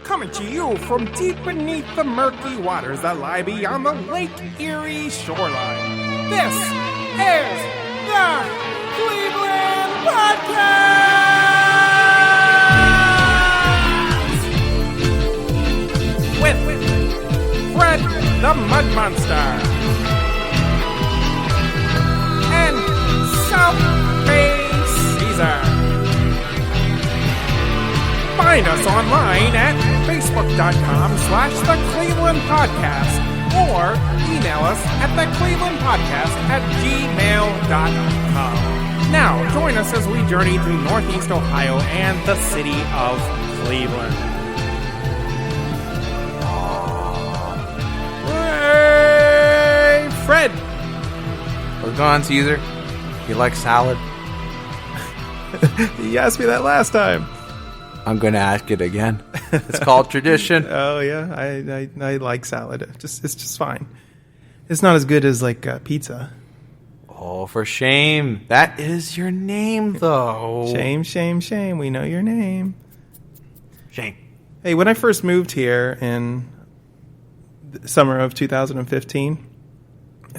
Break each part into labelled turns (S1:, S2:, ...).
S1: coming to you from deep beneath the murky waters that lie beyond the Lake Erie shoreline. This is the Cleveland Podcast! With Fred the Mud Monster and South Bay Caesar. Find us online at facebook.com/The Cleveland Podcast or email us at theclevelandpodcast@gmail.com. Now, join us as we journey through Northeast Ohio and the city of Cleveland. Hey, Fred!
S2: What's going on, Caesar? You like salad?
S1: You asked me that last time.
S2: I'm going to ask it again. It's called tradition.
S1: Oh yeah, I like salad. It's just fine. It's not as good as like pizza.
S2: Oh, for shame. That is your name, though.
S1: Shame, shame, shame. We know your name.
S2: Shame.
S1: Hey, when I first moved here in the summer of 2015,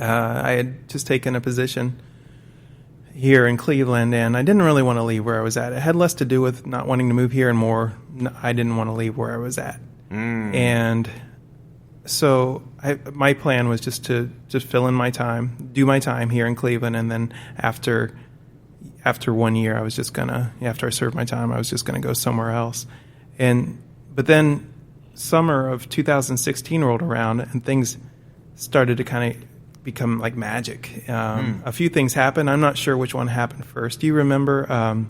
S1: I had just taken a position here in Cleveland, and I didn't really want to leave where I was at. It had less to do with not wanting to move here and more I didn't want to leave where I was at. And so my plan was just to fill in my time, do my time here in Cleveland, and then after 1 year, I was just gonna, after I served my time, I was just gonna go somewhere else. But then summer of 2016 rolled around, and things started to kind of become like magic. A few things happened. I'm not sure which one happened first. Do you remember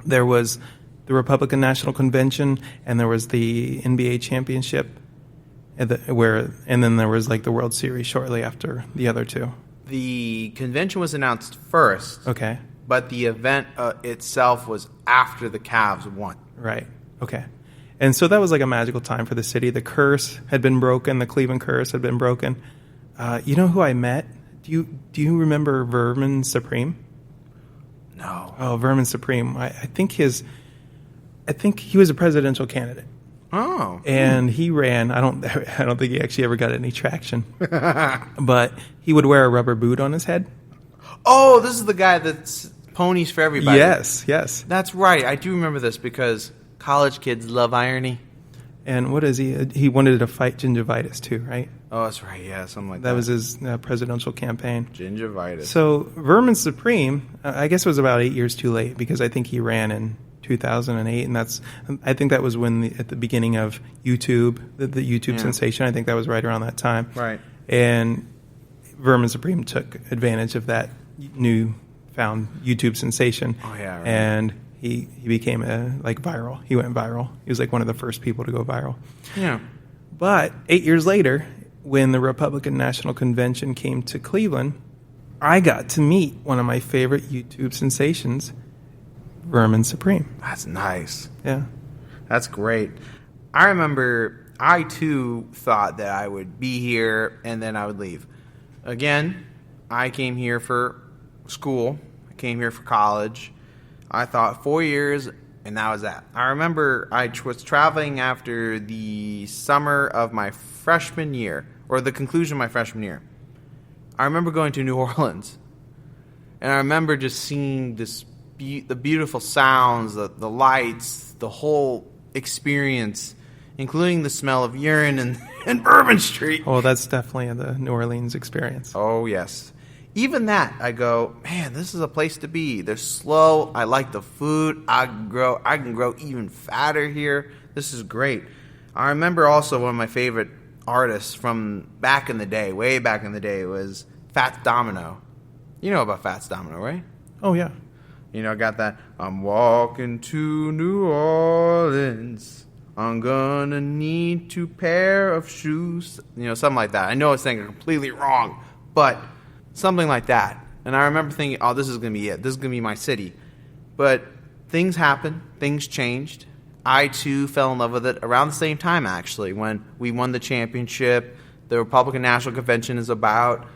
S1: there was the Republican National Convention and there was the NBA championship and then there was like the World Series shortly after the other two?
S2: The convention was announced first.
S1: Okay.
S2: But the event itself was after the Cavs won.
S1: Right. Okay. And so that was like a magical time for the city. The curse had been broken. The Cleveland curse had been broken. You know who I met? Do you remember Vermin Supreme?
S2: No.
S1: Oh, Vermin Supreme. I think he was a presidential candidate.
S2: Oh.
S1: And he ran. I don't think he actually ever got any traction. But he would wear a rubber boot on his head.
S2: Oh, this is the guy that's ponies for everybody.
S1: Yes.
S2: That's right. I do remember this because college kids love irony.
S1: And what is he? He wanted to fight gingivitis too, right?
S2: Oh, that's right. Yeah, something like that.
S1: That was his presidential campaign.
S2: Gingivitis.
S1: So Vermin Supreme, I guess, was about 8 years too late because I think he ran in 2008, and I think that was at the beginning of YouTube, the YouTube sensation. I think that was right around that time.
S2: Right.
S1: And Vermin Supreme took advantage of that newfound YouTube sensation.
S2: Oh yeah. Right.
S1: And he became viral. He went viral. He was like one of the first people to go viral.
S2: Yeah.
S1: But 8 years later, when the Republican National Convention came to Cleveland, I got to meet one of my favorite YouTube sensations, Vermin Supreme.
S2: That's nice.
S1: Yeah.
S2: That's great. I remember I, too, thought that I would be here and then I would leave. Again, I came here for school. I came here for college. I thought 4 years, and that was that. I remember I was traveling after the summer of my freshman year, or the conclusion of my freshman year. I remember going to New Orleans, and I remember just seeing the beautiful sounds, the lights, the whole experience, including the smell of urine and Bourbon Street.
S1: Oh, that's definitely the New Orleans experience.
S2: Oh, yes. Even that, I go, man, this is a place to be. They're slow. I like the food. I can grow even fatter here. This is great. I remember also one of my favorite artists from back in the day, way back in the day, was Fats Domino. You know about Fats Domino, right?
S1: Oh, yeah.
S2: You know, got that, I'm walking to New Orleans. I'm gonna need 2 pair of shoes. You know, something like that. I know I was saying it completely wrong, but something like that. And I remember thinking, oh, this is going to be it. This is going to be my city. But things happened. Things changed. I, too, fell in love with it around the same time, actually, when we won the championship. The Republican National Convention is about.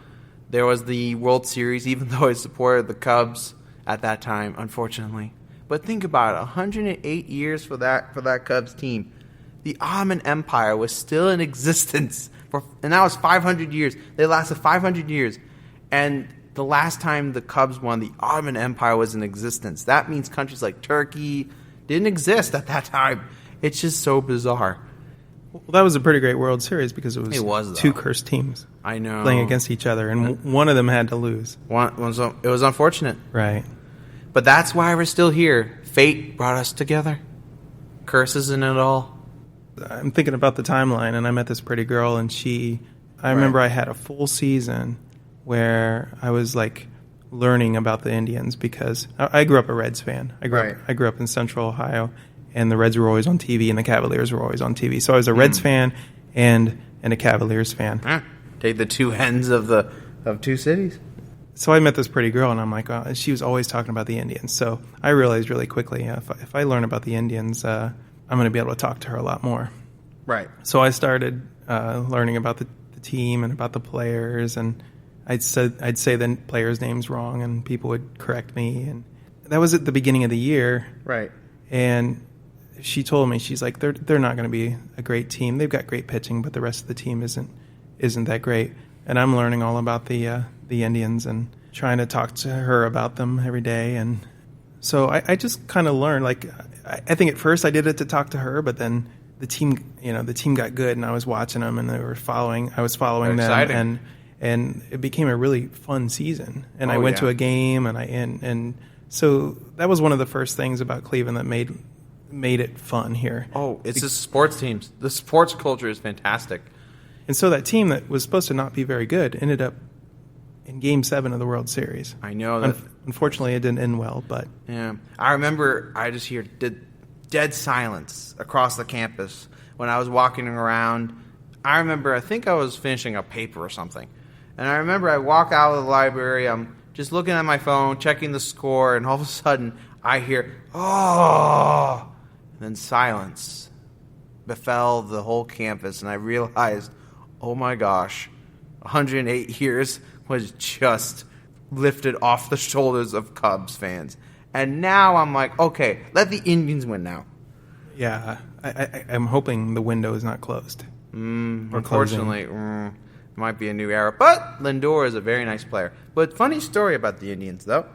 S2: There was the World Series, even though I supported the Cubs at that time, unfortunately. But think about it, 108 years for that Cubs team. the Ottoman Empire was still in existence, and that was 500 years. They lasted 500 years. And the last time the Cubs won, the Ottoman Empire was in existence. That means countries like Turkey didn't exist at that time. It's just so bizarre.
S1: Well, that was a pretty great World Series because it was two cursed teams.
S2: I know.
S1: Playing against each other, and one of them had to lose.
S2: It was unfortunate.
S1: Right.
S2: But that's why we're still here. Fate brought us together. Curses in it all.
S1: I'm thinking about the timeline, and I met this pretty girl, and I remember I had a full season where I was like learning about the Indians because I grew up a Reds fan. I grew up in Central Ohio, and the Reds were always on TV, and the Cavaliers were always on TV. So I was a Reds fan and a Cavaliers fan.
S2: Take the two ends of two cities.
S1: So I met this pretty girl, and I'm like, oh, she was always talking about the Indians. So I realized really quickly, if I learn about the Indians, I'm going to be able to talk to her a lot more.
S2: Right.
S1: So I started learning about the team and about the players, and I'd say the players' names wrong, and people would correct me. And that was at the beginning of the year.
S2: Right.
S1: And she told me, she's like, they're not going to be a great team. They've got great pitching, but the rest of the team isn't that great. And I'm learning all about the Indians and trying to talk to her about them every day. And so I just kind of learned. Like, I think at first I did it to talk to her, but then the team got good, and I was watching them, and I was following them, and it became a really fun season. And I went to a game, and so that was one of the first things about Cleveland that made it fun here.
S2: Oh, it's the sports teams. The sports culture is fantastic.
S1: And so that team that was supposed to not be very good ended up in Game 7 of the World Series.
S2: I know that.
S1: Unfortunately, it didn't end well, but
S2: yeah, I remember I just hear dead silence across the campus when I was walking around. I think I was finishing a paper or something, and I remember I walk out of the library. I'm just looking at my phone, checking the score, and all of a sudden I hear "oh," and then silence befell the whole campus, and I realized, oh my gosh, 108 years was just lifted off the shoulders of Cubs fans. And now I'm like, okay, let the Indians win now.
S1: Yeah, I'm hoping the window is not closed.
S2: Unfortunately, it might be a new era. But Lindor is a very nice player. But funny story about the Indians, though.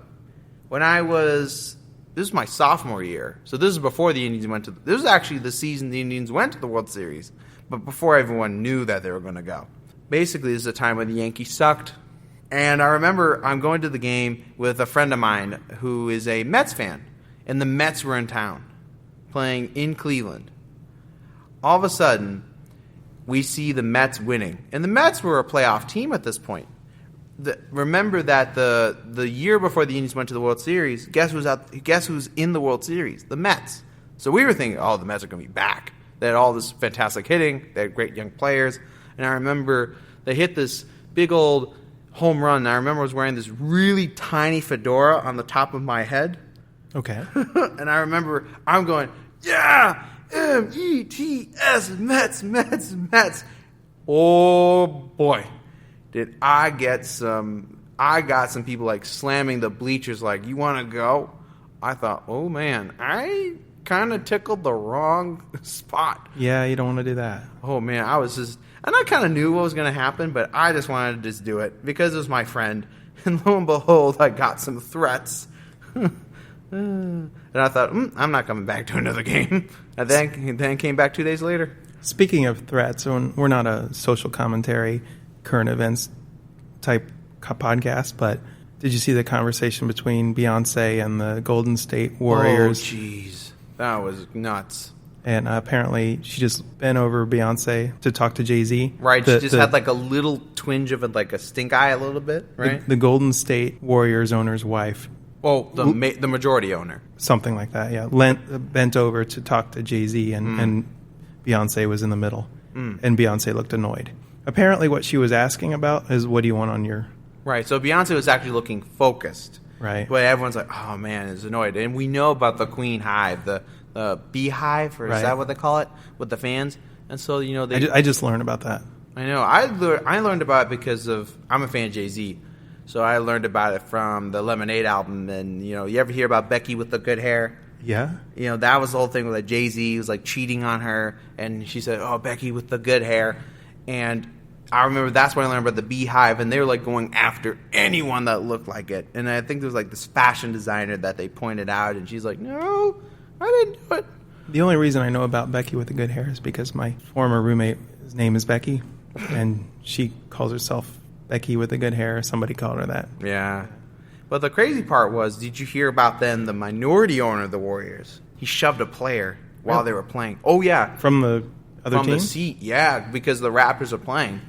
S2: This was my sophomore year. So this is before the Indians this was actually the season the Indians went to the World Series. But before everyone knew that they were going to go. Basically, this is a time when the Yankees sucked. And I remember I'm going to the game with a friend of mine who is a Mets fan. And the Mets were in town, playing in Cleveland. All of a sudden, we see the Mets winning. And the Mets were a playoff team at this point. Remember that the year before the Indians went to the World Series, guess who's in the World Series? The Mets. So we were thinking, oh, the Mets are going to be back. They had all this fantastic hitting. They had great young players. And I remember they hit this big old home run. And I remember I was wearing this really tiny fedora on the top of my head.
S1: Okay.
S2: And I remember I'm going, yeah, M-E-T-S, Mets, Mets, Mets. Oh, boy. Did I got some people like slamming the bleachers like, you want to go? I thought, oh, man, I kind of tickled the wrong spot.
S1: Yeah, you don't want to do that.
S2: Oh, man, and I kind of knew what was going to happen, but I just wanted to just do it because it was my friend. And lo and behold, I got some threats. And I thought, I'm not coming back to another game. And then came back 2 days later.
S1: Speaking of threats, we're not a social commentary, current events type podcast, but did you see the conversation between Beyonce and the Golden State Warriors?
S2: Oh, jeez. That was nuts.
S1: And apparently she just bent over Beyonce to talk to Jay-Z.
S2: Right, she just had like a little twinge of a stink eye a little bit, right?
S1: The Golden State Warriors owner's wife.
S2: Well, the majority owner.
S1: Something like that, yeah. Bent over to talk to Jay-Z, and Beyonce was in the middle. And Beyonce looked annoyed. Apparently what she was asking about is, what do you want on your...
S2: Right, so Beyonce was actually looking focused.
S1: Right.
S2: But everyone's like, oh, man, is annoyed. And we know about the Queen Hive, the beehive, or is that what they call it, with the fans? And so,
S1: I just learned about that.
S2: I know. I learned about it because I'm a fan of Jay-Z. So I learned about it from the Lemonade album. And, you ever hear about Becky with the good hair?
S1: Yeah.
S2: You know, that was the whole thing with like Jay-Z was like cheating on her, and she said, "Oh, Becky with the good hair." And I remember that's when I learned about the Beehive, and they were like going after anyone that looked like it. And I think there was like this fashion designer that they pointed out, and she's like, "No, I didn't do it."
S1: The only reason I know about Becky with the good hair is because my former roommate, his name is Becky, and she calls herself Becky with the good hair. Somebody called her that.
S2: Yeah. But the crazy part was, did you hear about then the minority owner of the Warriors? He shoved a player while they were playing. Oh, yeah.
S1: From the other team?
S2: From the seat, yeah, because the Raptors are playing.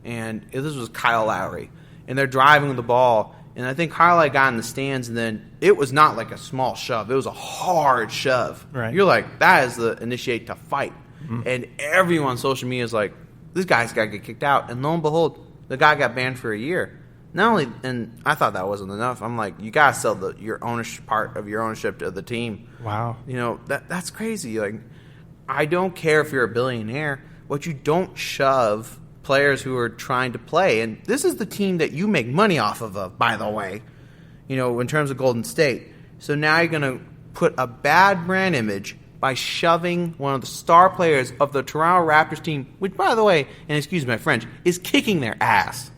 S2: And this was Kyle Lowry. And they're driving the ball. And I think Kyle got in the stands, and then it was not like a small shove. It was a hard shove.
S1: Right.
S2: You're like, that is the initiate to fight. Mm-hmm. And everyone on social media is like, this guy's got to get kicked out. And lo and behold, the guy got banned for a year. Not only, and I thought that wasn't enough. I'm like, you gotta sell your ownership part of your ownership to the team.
S1: Wow.
S2: You know, that's crazy. Like, I don't care if you're a billionaire, but you don't shove players who are trying to play. And this is the team that you make money off of, by the way. You know, in terms of Golden State. So now you're gonna put a bad brand image by shoving one of the star players of the Toronto Raptors team, which, by the way, and excuse my French, is kicking their ass.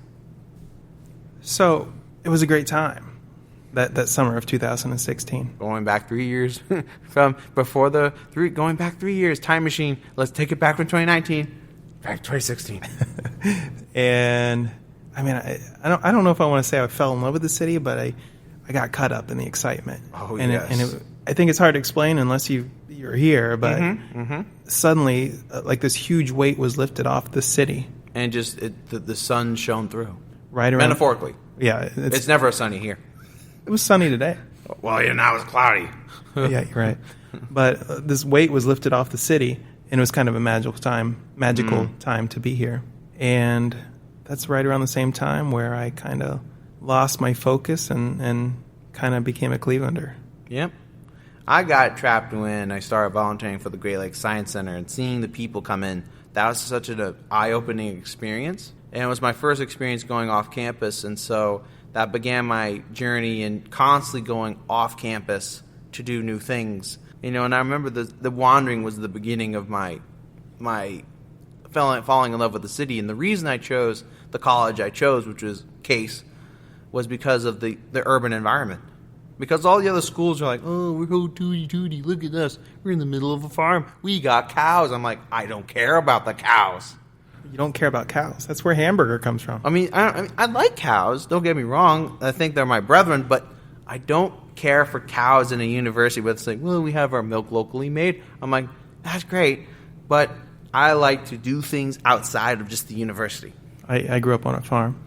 S1: So it was a great time, that summer of 2016.
S2: Going back 3 years from before going back 3 years, time machine. Let's take it back from 2019, back to 2016.
S1: And I mean, I don't know if I want to say I fell in love with the city, but I got caught up in the excitement.
S2: Oh,
S1: and
S2: yes.
S1: I think it's hard to explain unless you're here, but suddenly, like this huge weight was lifted off the city,
S2: and just the sun shone through.
S1: Right around,
S2: metaphorically.
S1: Yeah.
S2: It's never sunny here.
S1: It was sunny today.
S2: Well, yeah, now it's cloudy.
S1: Yeah, you're right. But this weight was lifted off the city, and it was kind of a magical time to be here. And that's right around the same time where I kind of lost my focus and kind of became a Clevelander.
S2: Yep. I got trapped when I started volunteering for the Great Lakes Science Center, and seeing the people come in, that was such an eye-opening experience. And it was my first experience going off campus, and so that began my journey in constantly going off campus to do new things. You know, and I remember the wandering was the beginning of my falling in love with the city. And the reason I chose the college I chose, which was Case, was because of the urban environment. Because all the other schools are like, oh, we're so tooty, look at us. We're in the middle of a farm. We got cows. I'm like, I don't care about the cows.
S1: You don't care about cows. That's where hamburger comes from.
S2: I mean, I like cows. Don't get me wrong. I think they're my brethren, but I don't care for cows in a university where it's like, well, we have our milk locally made. I'm like, that's great, but I like to do things outside of just the university.
S1: I grew up on a farm,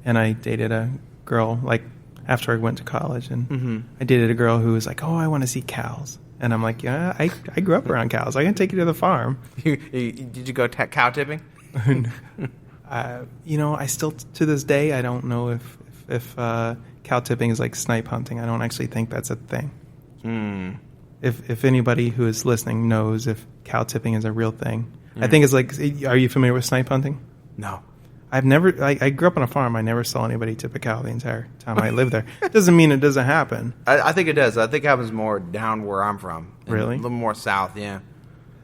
S1: and I dated a girl, like, after I went to college, and I dated a girl who was like, oh, I want to see cows. And I'm like, yeah, I grew up around cows. I can take you to the farm.
S2: Did you go cow tipping?
S1: You know, I still, to this day, I don't know if cow tipping is like snipe hunting. I don't actually think that's a thing. If anybody who is listening knows if cow tipping is a real thing. I think it's like, are you familiar with snipe hunting?
S2: No.
S1: I grew up on a farm. I never saw anybody tip a cow the entire time I lived there. It doesn't mean it doesn't happen.
S2: I think it does. I think it happens more down where I'm from.
S1: Really?
S2: A little more south, yeah.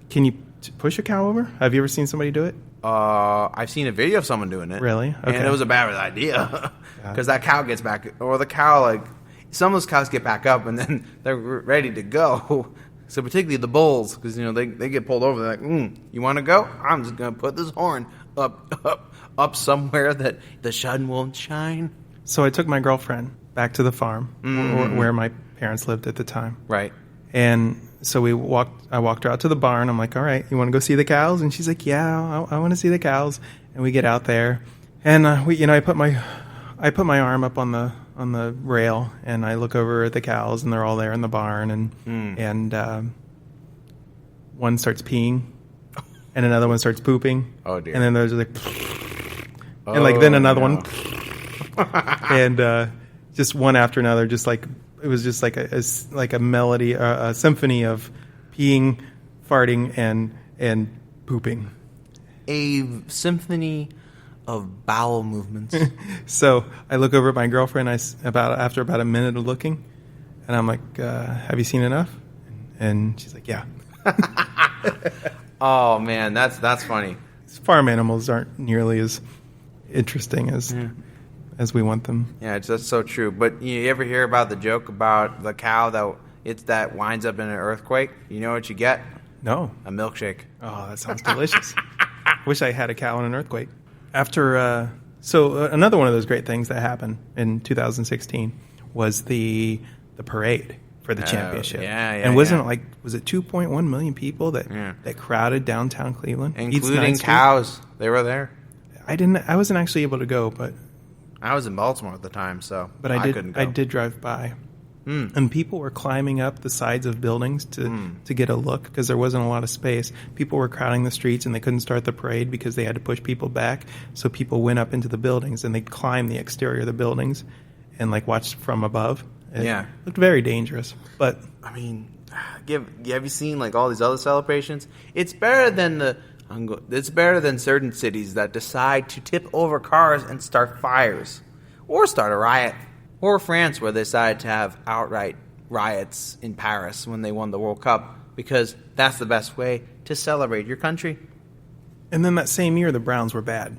S1: Can you push a cow over? Have you ever seen somebody do it?
S2: I've seen a video of someone doing it.
S1: Really? Okay.
S2: And it was a bad idea. Because that cow gets back, or the cow, like, some of those cows get back up and then they're ready to go. So particularly the bulls, because, you know, they get pulled over. They're like, you want to go? I'm just going to put this horn up somewhere that the sun won't shine.
S1: So I took my girlfriend back to the farm where my parents lived at the time.
S2: Right.
S1: And so I walked her out to the barn. I'm like, all right, you want to go see the cows? And she's like, yeah, I want to see the cows. And we get out there, and I put my arm up on the rail, and I look over at the cows, and they're all there in the barn, and one starts peeing, and another one starts pooping.
S2: Oh dear!
S1: And then there's like, and like then another one, and just one after another, just like. It was just like a melody, a symphony of peeing, farting, and pooping.
S2: A symphony of bowel movements.
S1: So I look over at my girlfriend. After about a minute of looking, and I'm like, "Have you seen enough?" And And she's like, yeah.
S2: Oh, man, that's funny.
S1: Farm animals aren't nearly as interesting as we want them.
S2: Yeah, that's so true. But you ever hear about the joke about the cow that winds up in an earthquake? You know what you get?
S1: No.
S2: A milkshake.
S1: Oh, that sounds delicious. Wish I had a cow in an earthquake. Another one of those great things that happened in 2016 was the parade for the championship.
S2: Yeah.
S1: Was it 2.1 million people that crowded downtown Cleveland,
S2: including cows? They were there.
S1: I wasn't actually able to go, but
S2: I was in Baltimore at the time, but
S1: I
S2: couldn't go.
S1: I did drive by. And people were climbing up the sides of buildings to get a look because there wasn't a lot of space. People were crowding the streets and they couldn't start the parade because they had to push people back. So people went up into the buildings and they climbed the exterior of the buildings and watched from above. It looked very dangerous. But
S2: I mean, have you seen all these other celebrations? It's better than certain cities that decide to tip over cars and start fires or start a riot. Or France, where they decided to have outright riots in Paris when they won the World Cup, because that's the best way to celebrate your country.
S1: And then that same year, the Browns were bad.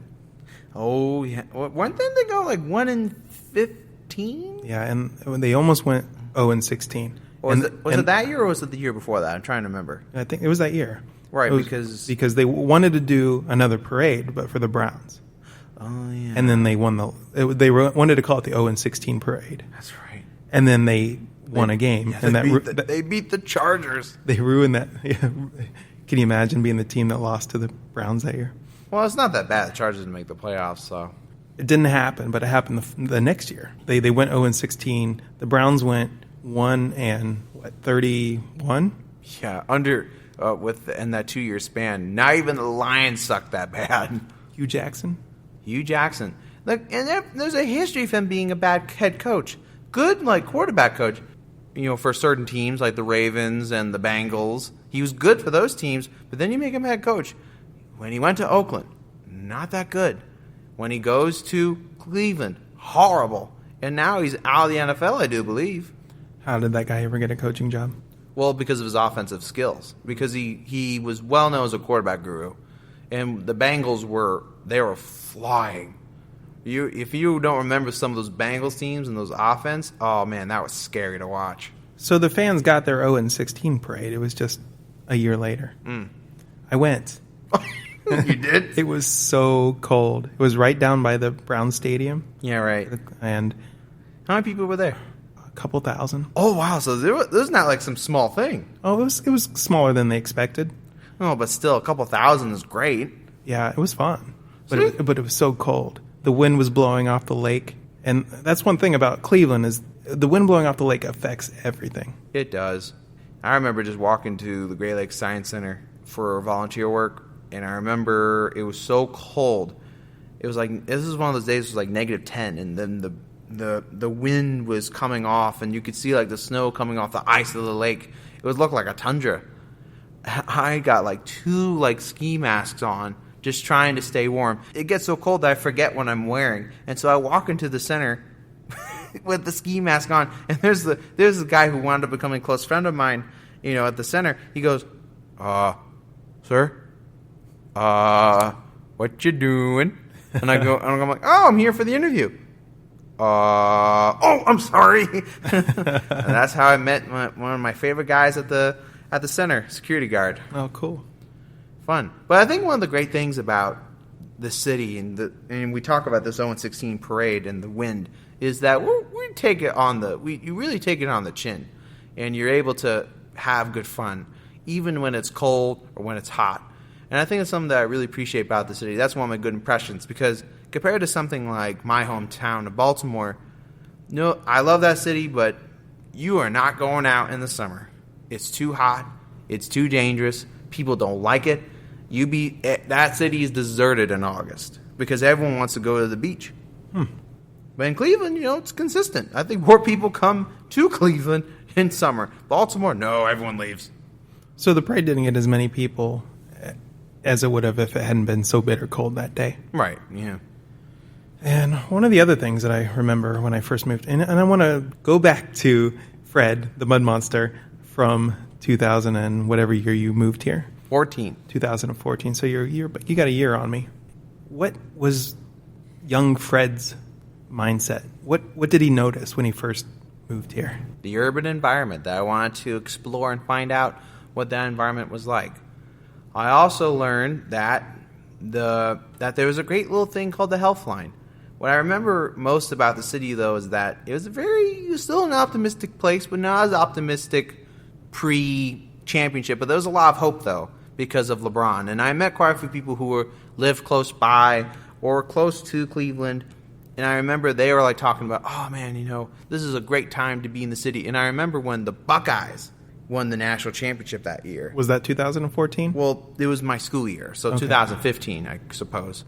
S2: Oh, yeah. Didn't they go 1-15?
S1: Yeah, and they almost went 0-16.
S2: Was it that year or was it the year before that? I'm trying to remember.
S1: I think it was that year.
S2: Right,
S1: because they wanted to do another parade, but for the Browns.
S2: Oh, yeah.
S1: And then they won they wanted to call it the 0-16 parade.
S2: That's right.
S1: And then they won a game.
S2: Yeah,
S1: and
S2: they beat the Chargers.
S1: They ruined that. Yeah. Can you imagine being the team that lost to the Browns that year?
S2: Well, it's not that bad. The Chargers didn't make the playoffs, so.
S1: It didn't happen, but it happened the next year. They went 0-16. The Browns went 1-31?
S2: Yeah, under in that 2-year span. Not even the Lions sucked that bad.
S1: Hugh Jackson.
S2: Look, and there's a history of him being a bad head coach. Good, quarterback coach. For certain teams like the Ravens and the Bengals. He was good for those teams, but then you make him head coach. When he went to Oakland, not that good. When he goes to Cleveland, horrible. And now he's out of the NFL, I do believe.
S1: How did that guy ever get a coaching job?
S2: Well, because of his offensive skills. Because he was well known as a quarterback guru. And the Bengals were flying. If you don't remember some of those Bengals teams and those offense, oh man, that was scary to watch.
S1: So the fans got their 0-16 parade. It was just a year later. I went.
S2: You did?
S1: It was so cold. It was right down by the Brown Stadium.
S2: Yeah, right.
S1: And
S2: how many people were there?
S1: A couple thousand.
S2: Oh wow! So this was not some small thing.
S1: Oh, it was smaller than they expected.
S2: Oh, but still, a couple thousand is great.
S1: Yeah, it was fun. But it was so cold. The wind was blowing off the lake. And that's one thing about Cleveland is the wind blowing off the lake affects everything.
S2: It does. I remember just walking to the Great Lakes Science Center for volunteer work, and I remember it was so cold. It was this is one of those days it was -10, and then the wind was coming off, and you could see the snow coming off the ice of the lake. It would look like a tundra. I got 2 ski masks on, just trying to stay warm. It gets so cold that I forget what I'm wearing. And so I walk into the center with the ski mask on, and there's this guy who wound up becoming a close friend of mine, at the center. He goes, sir, what you doing? And I'm like, oh, I'm here for the interview. I'm sorry. And that's how I met one of my favorite guys at the center, security guard.
S1: Oh, cool.
S2: Fun. But I think one of the great things about the city and we talk about this 0-16 parade and the wind is that you really take it on the chin, and you're able to have good fun even when it's cold or when it's hot. And I think it's something that I really appreciate about the city. That's one of my good impressions, because compared to something like my hometown of Baltimore, I love that city, but you are not going out in the summer. It's too hot. It's too dangerous. People don't like it. That city is deserted in August because everyone wants to go to the beach. But in Cleveland, it's consistent. I think more people come to Cleveland in summer. Baltimore, no, everyone leaves.
S1: So the parade didn't get as many people as it would have if it hadn't been so bitter cold that day.
S2: Right, yeah.
S1: And one of the other things that I remember when I first moved, and I want to go back to Fred, the mud monster, from 2000 and whatever year you moved here.
S2: 14.
S1: 2014. So you got a year on me. What was young Fred's mindset? What did he notice when he first moved here?
S2: The urban environment, that I wanted to explore and find out what that environment was like. I also learned that there was a great little thing called the Healthline. What I remember most about the city, though, is that it was still an optimistic place, but not as optimistic pre-championship. But there was a lot of hope, though, because of LeBron. And I met quite a few people who lived close by or close to Cleveland. And I remember they were like talking about, oh, man, this is a great time to be in the city. And I remember when the Buckeyes won the national championship that year.
S1: Was that 2014?
S2: Well, it was my school year, so okay. 2015, I suppose.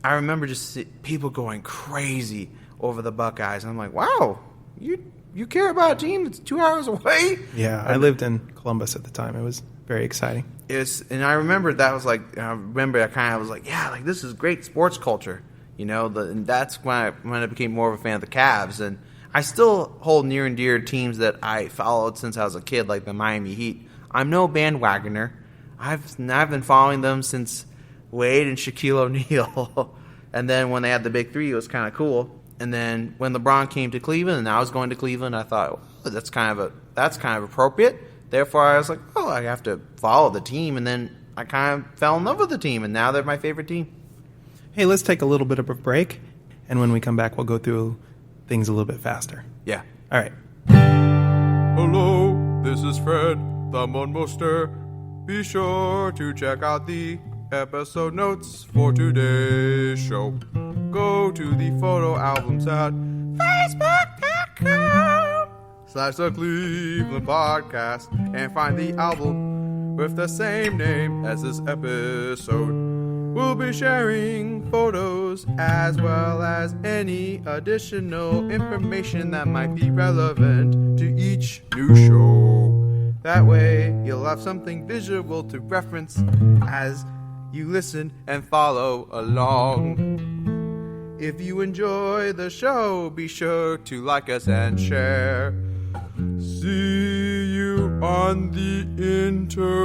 S2: I remember just people going crazy over the Buckeyes. And I'm like, wow, you care about a team that's 2 hours away?
S1: Yeah, I lived in Columbus at the time. It was very exciting.
S2: And I remember that was like, I kind of was like, yeah, like this is great sports culture. And that's when I became more of a fan of the Cavs. And I still hold near and dear teams that I followed since I was a kid, like the Miami Heat. I'm no bandwagoner. I've been following them since Wade and Shaquille O'Neal. And then when they had the big three, it was kind of cool. And then when LeBron came to Cleveland, and I was going to Cleveland, I thought, oh, that's kind of appropriate. Therefore, I was like, oh, I have to follow the team. And then I kind of fell in love with the team, and now they're my favorite team.
S1: Hey, let's take a little bit of a break. And when we come back, we'll go through things a little bit faster.
S2: Yeah.
S1: All right.
S3: Hello, this is Fred, the Monster. Be sure to check out the episode notes for today's show. Go to the photo albums at facebook.com/the Cleveland Podcast and find the album with the same name as this episode. We'll be sharing photos as well as any additional information that might be relevant to each new show. That way, you'll have something visual to reference as you listen and follow along. If you enjoy the show, be sure to like us and share. See you on the interwebs.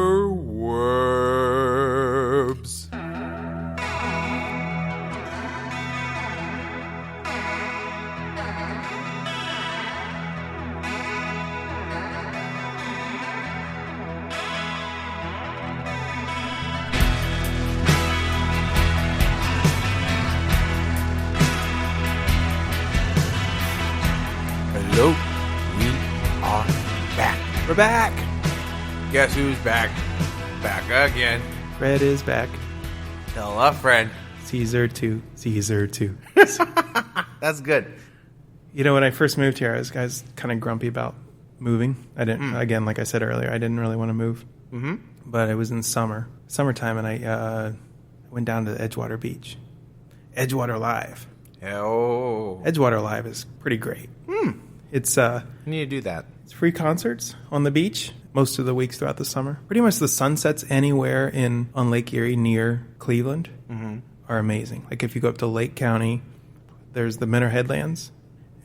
S2: Hello, we are back.
S1: We're back.
S2: Guess who's back? Back again.
S1: Fred is back.
S2: Tell a friend.
S1: Caesar 2.
S2: That's good.
S1: When I first moved here, I was kind of grumpy about moving. I didn't, again, like I said earlier, I didn't really want to move.
S2: Mm-hmm.
S1: But it was in summertime, and I went down to Edgewater Beach. Edgewater Live.
S2: Oh.
S1: Edgewater Live is pretty great. It's
S2: You need to do that.
S1: It's free concerts on the beach most of the weeks throughout the summer. Pretty much the sunsets anywhere on Lake Erie near Cleveland are amazing. Like if you go up to Lake County, there's the Menor Headlands,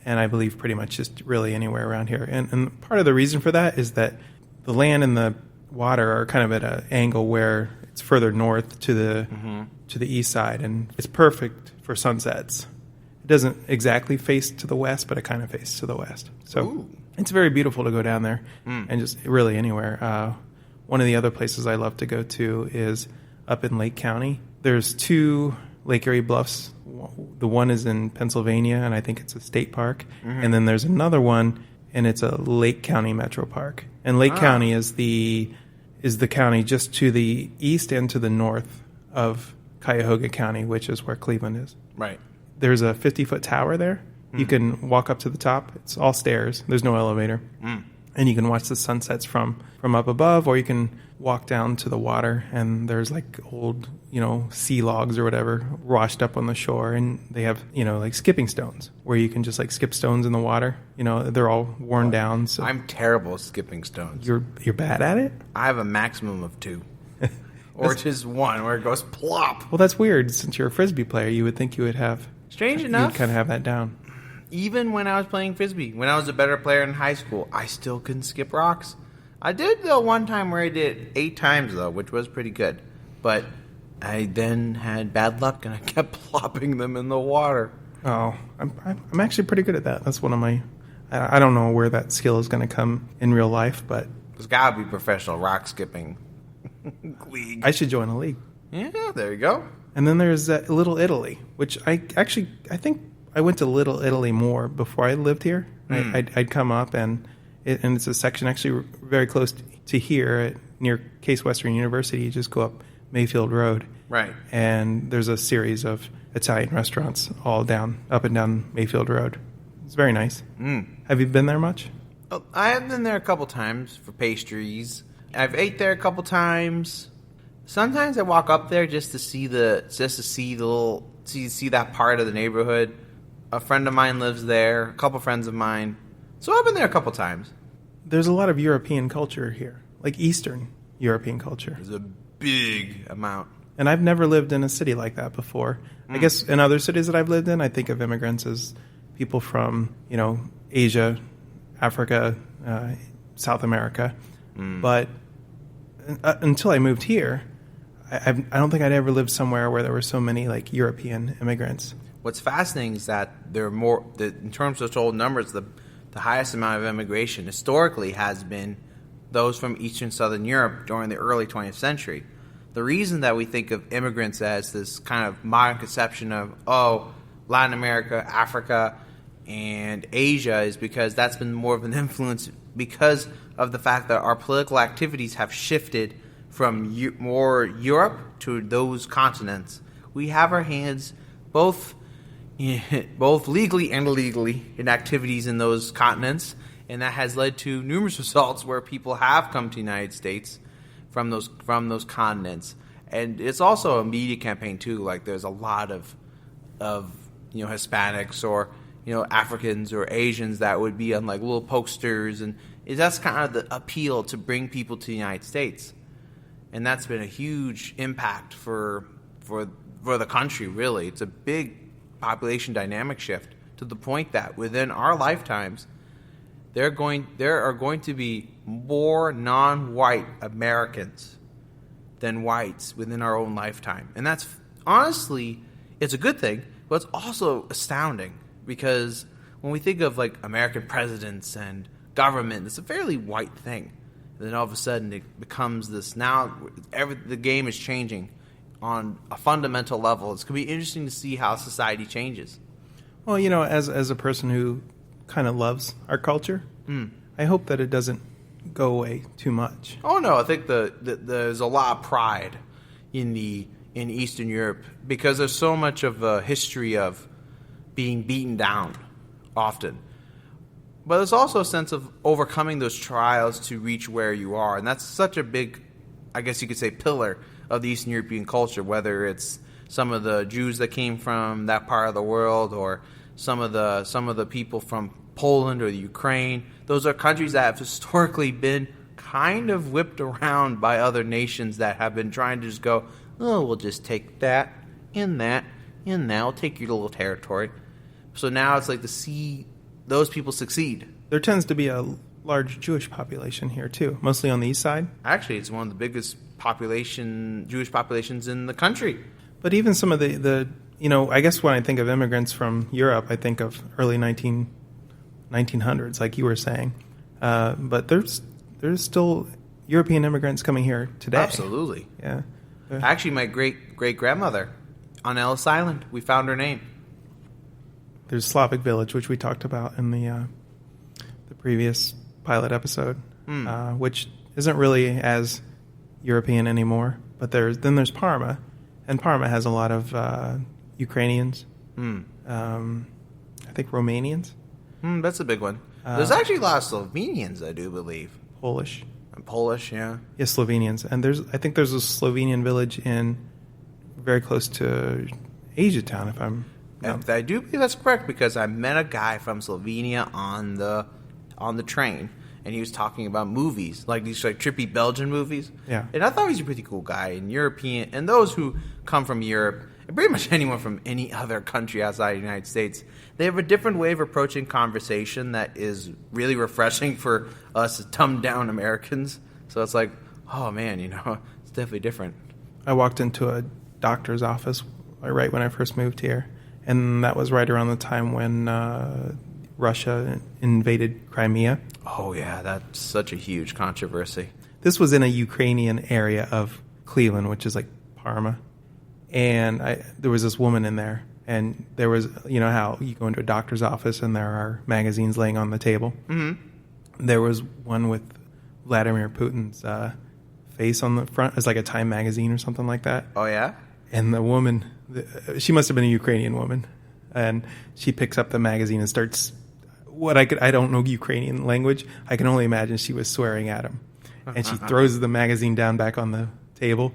S1: and I believe pretty much just really anywhere around here. And part of the reason for that is that the land and the water are kind of at an angle where it's further north to the east side, and it's perfect for sunsets. It doesn't exactly face to the west, but it kind of faces to the west. So it's very beautiful to go down there and just really anywhere. One of the other places I love to go to is up in Lake County. There's two Lake Erie Bluffs. The one is in Pennsylvania, and I think it's a state park. And then there's another one, and it's a Lake County Metropark. And Lake County is the county just to the east and to the north of Cuyahoga County, which is where Cleveland is.
S2: Right.
S1: There's a 50-foot tower there. You can walk up to the top. It's all stairs. There's no elevator. And you can watch the sunsets from up above, or you can walk down to the water, and there's like old, sea logs or whatever washed up on the shore, and they have, like skipping stones where you can just like skip stones in the water. They're all worn down. So
S2: I'm terrible at skipping stones.
S1: You're bad at it?
S2: I have a maximum of 2. Or just 1 where it goes plop.
S1: Well, that's weird. Since you're a Frisbee player, you would think you would have...
S2: Strange enough.
S1: You'd kind of have that down.
S2: Even when I was playing Frisbee, when I was a better player in high school, I still couldn't skip rocks. I did, though, one time where I did 8 times, though, which was pretty good. But I then had bad luck, and I kept plopping them in the water.
S1: Oh, I'm actually pretty good at that. That's one of my... I don't know where that skill is going to come in real life, but...
S2: There's got to be professional rock skipping league.
S1: I should join a league.
S2: Yeah, there you go.
S1: And then there's Little Italy, which I think I went to Little Italy more before I lived here. I'd come up, and it's a section actually very close to here near Case Western University. You just go up Mayfield Road.
S2: Right.
S1: And there's a series of Italian restaurants all up and down Mayfield Road. It's very nice. Have you been there much?
S2: Oh, I have been there a couple times for pastries. I've ate there a couple times. Sometimes I walk up there just to see that part of the neighborhood. A friend of mine lives there. A couple friends of mine. So I've been there a couple times.
S1: There's a lot of European culture here, like Eastern European culture.
S2: There's a big amount.
S1: And I've never lived in a city like that before. I guess in other cities that I've lived in, I think of immigrants as people from, Asia, Africa, South America. But until I moved here, I don't think I'd ever lived somewhere where there were so many like European immigrants.
S2: What's fascinating is that there are more, in terms of total numbers, the highest amount of immigration historically has been those from Eastern Southern Europe during the early 20th century. The reason that we think of immigrants as this kind of modern conception of, Latin America, Africa, and Asia is because that's been more of an influence because of the fact that our political activities have shifted from more Europe to those continents. We have our hands both legally and illegally in activities in those continents, and that has led to numerous results where people have come to the United States from those continents. And it's also a media campaign too. Like there's a lot of Hispanics or Africans or Asians that would be on like little posters, and that's kind of the appeal to bring people to the United States. And that's been a huge impact for the country, really. It's a big population dynamic shift to the point that within our lifetimes, there are going to be more non-white Americans than whites within our own lifetime. And that's, honestly, it's a good thing, but it's also astounding because when we think of, like, American presidents and government, it's a fairly white thing. And then all of a sudden it becomes this, now the game is changing on a fundamental level. It's going to be interesting to see how society changes.
S1: Well, as a person who kind of loves our culture, I hope that it doesn't go away too much.
S2: Oh no, I think there's a lot of pride in Eastern Europe because there's so much of a history of being beaten down often. But there's also a sense of overcoming those trials to reach where you are, and that's such a big, I guess you could say, pillar of the Eastern European culture, whether it's some of the Jews that came from that part of the world or some of the people from Poland or the Ukraine. Those are countries that have historically been kind of whipped around by other nations that have been trying to just go, we'll just take that, we'll take your little territory. So now it's like to see those people succeed.
S1: There tends to be a large Jewish population here, too, mostly on the east side.
S2: Actually, it's one of the biggest Jewish populations in the country.
S1: But even some of the I guess when I think of immigrants from Europe, I think of early 1900s, like you were saying. But there's still European immigrants coming here today.
S2: Absolutely.
S1: Yeah.
S2: Actually, my great-great-grandmother on Ellis Island, we found her name.
S1: There's Slavic Village, which we talked about in the previous pilot episode, which isn't really as European anymore. But there's Parma, and Parma has a lot of Ukrainians. I think Romanians.
S2: That's a big one. There's actually a lot of Slovenians, I do believe.
S1: Polish.
S2: And Polish, yeah.
S1: Yes, Slovenians. And I think there's a Slovenian village very close to Asia Town, if I'm...
S2: I do believe that's correct because I met a guy from Slovenia on the train, and he was talking about movies, like these like trippy Belgian movies.
S1: Yeah.
S2: And I thought he was a pretty cool guy. And European, and those who come from Europe, and pretty much anyone from any other country outside the United States, they have a different way of approaching conversation that is really refreshing for us dumbed down Americans. So it's like, oh man, it's definitely different.
S1: I walked into a doctor's office right when I first moved here, and that was right around the time when Russia invaded Crimea.
S2: Oh yeah, that's such a huge controversy.
S1: This was in a Ukrainian area of Cleveland, which is like Parma. And there was this woman in there, and there was, how you go into a doctor's office and there are magazines laying on the table. Mm-hmm. There was one with Vladimir Putin's face on the front. It's like a Time magazine or something like that.
S2: Oh, yeah?
S1: And the woman, she must have been a Ukrainian woman, and she picks up the magazine and starts, I don't know Ukrainian language. I can only imagine she was swearing at him. And she throws the magazine down back on the table,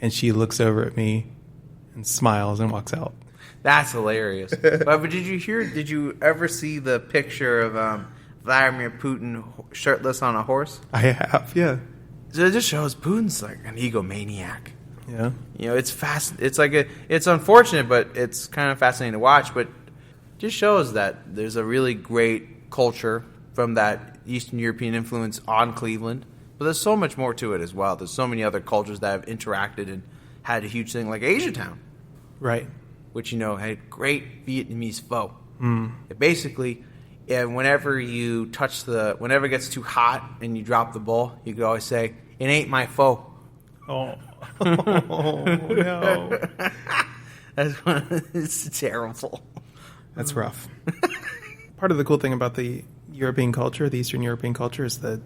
S1: and she looks over at me and smiles and walks out.
S2: That's hilarious. But did you ever see the picture of Vladimir Putin shirtless on a horse?
S1: I have, yeah.
S2: So it just shows Putin's like an egomaniac.
S1: Yeah.
S2: It's it's unfortunate, but it's kind of fascinating to watch. But it just shows that there's a really great culture from that Eastern European influence on Cleveland. But there's so much more to it as well. There's so many other cultures that have interacted and had a huge thing, like Asiatown.
S1: Right.
S2: Which, had great Vietnamese pho.
S1: Mm.
S2: Basically, whenever it gets too hot and you drop the bowl, you could always say, "It ain't my pho."
S1: Oh, no.
S2: It's terrible.
S1: That's rough. Part of the cool thing about the European culture, the Eastern European culture, is the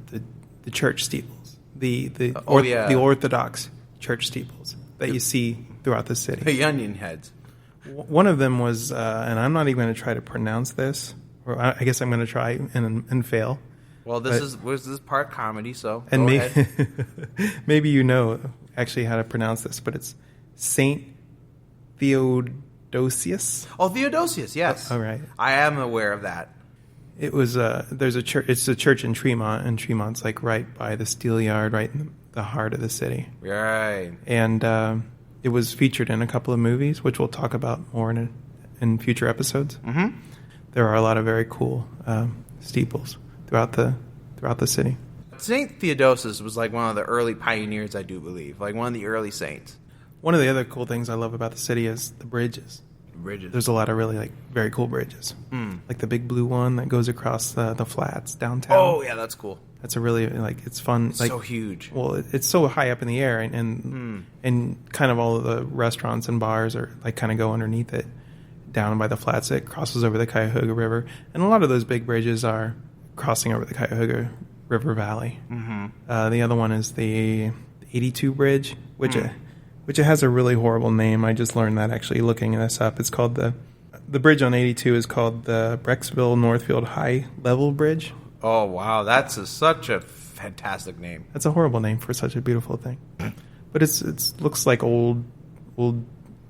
S1: church steeples. The Orthodox church steeples that you see throughout the city.
S2: The onion heads.
S1: One of them was, and I'm not even going to try to pronounce this, or I guess I'm going to try and fail.
S2: Well, this is part comedy, so
S1: and
S2: go ahead.
S1: Maybe actually how to pronounce this, but it's Saint Theodosius.
S2: Oh, Theodosius, yes.
S1: All right.
S2: I am aware of that.
S1: It was there's a church. It's a church in Tremont, and Tremont's like right by the steel yard, right in the heart of the city.
S2: Right.
S1: And it was featured in a couple of movies, which we'll talk about more in future episodes.
S2: Mm-hmm.
S1: There are a lot of very cool steeples throughout the city.
S2: Saint Theodosius was like one of the early pioneers, I do believe, like one of the early saints.
S1: One of the other cool things I love about the city is the bridges. There's a lot of really very cool bridges, like the big blue one that goes across the flats downtown.
S2: Oh yeah, that's cool.
S1: That's a really it's fun.
S2: It's so huge.
S1: Well, it's so high up in the air, and kind of all of the restaurants and bars are kind of go underneath it, down by the flats. It crosses over the Cuyahoga River, and a lot of those big bridges are crossing over the Cuyahoga River Valley. Mm-hmm. The other one is the 82 Bridge, which it has a really horrible name. I just learned that actually looking this up. It's called the bridge on 82 is called the Brecksville Northfield High Level Bridge.
S2: Oh wow, that's such a fantastic name.
S1: That's a horrible name for such a beautiful thing, but it looks like old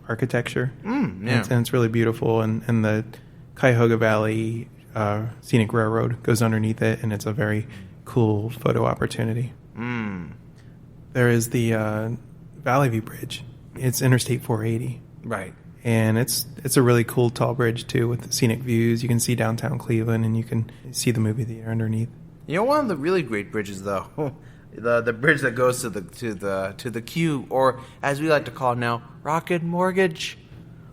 S1: architecture.
S2: Yeah.
S1: And it's really beautiful. And the Cuyahoga Valley Scenic Railroad goes underneath it, and it's a very cool photo opportunity. There is the Valley View Bridge. It's Interstate 480.
S2: Right.
S1: And it's a really cool tall bridge too with scenic views. You can see downtown Cleveland, and you can see the movie theater underneath.
S2: One of the really great bridges though, the bridge that goes to the Q, or as we like to call it now, Rocket Mortgage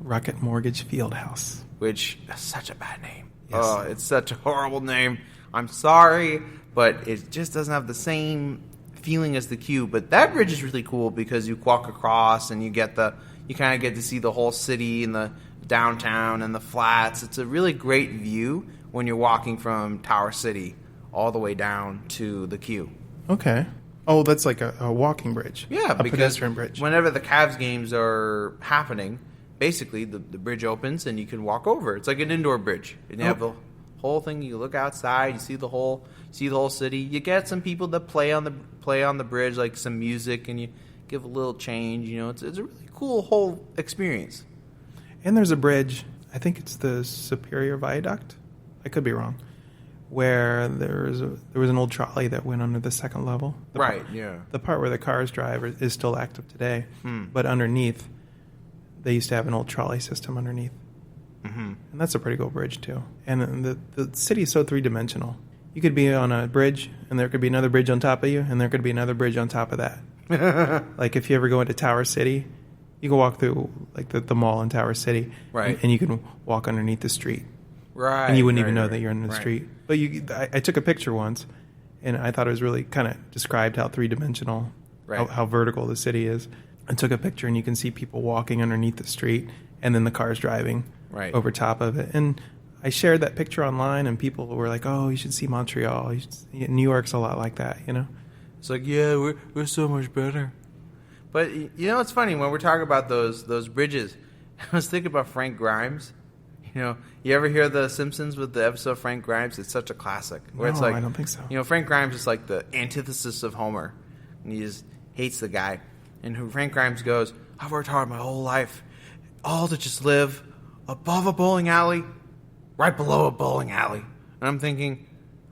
S1: Fieldhouse,
S2: which is such a bad name.
S1: Yes.
S2: Oh, it's such a horrible name. I'm sorry, but it just doesn't have the same feeling as the Q. But that bridge is really cool because you walk across and you kind of get to see the whole city and the downtown and the flats. It's a really great view when you're walking from Tower City all the way down to the Q.
S1: Okay. Oh, that's like a walking bridge.
S2: Yeah,
S1: a pedestrian bridge.
S2: Whenever the Cavs games are happening, basically the bridge opens and you can walk over. It's like an indoor bridge. And you have the whole thing. You look outside, you see the whole city. You get some people that play on the bridge, like some music, and you give a little change. It's a really cool whole experience.
S1: And there's a bridge. I think it's the Superior Viaduct. I could be wrong. where there was an old trolley that went under the second level. The part where the cars drive is still active today. But underneath, they used to have an old trolley system underneath. And that's a pretty cool bridge, too. And the city is so three-dimensional. You could be on a bridge, and there could be another bridge on top of you, and there could be another bridge on top of that. Like, if you ever go into Tower City, you can walk through, like, the mall in Tower City.
S2: Right.
S1: And you can walk underneath the street.
S2: Right.
S1: And you wouldn't even know that you're in the street. But I took a picture once, and I thought it was really kind of described how three-dimensional, how vertical the city is. I took a picture, and you can see people walking underneath the street, and then the cars driving over top of it. And I shared that picture online, and people were like, "Oh, you should see Montreal. New York's a lot like that, you know."
S2: It's like, yeah, we're so much better. But you know, it's funny when we're talking about those bridges. I was thinking about Frank Grimes. You know, you ever hear The Simpsons with the episode of Frank Grimes? It's such a classic. Where it's like,
S1: I don't think so.
S2: You know, Frank Grimes is like the antithesis of Homer, and he just hates the guy. And Frank Grimes goes, "I've worked hard my whole life, all to just live above a bowling alley, right below a bowling alley." And I'm thinking,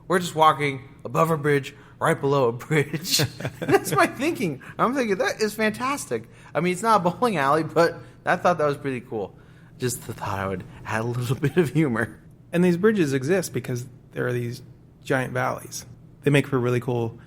S2: we're just walking above a bridge, right below a bridge. That's my thinking. I'm thinking, that is fantastic. I mean, it's not a bowling alley, but I thought that was pretty cool. Just thought I would add a little bit of humor.
S1: And these bridges exist because there are these giant valleys. They make for really cool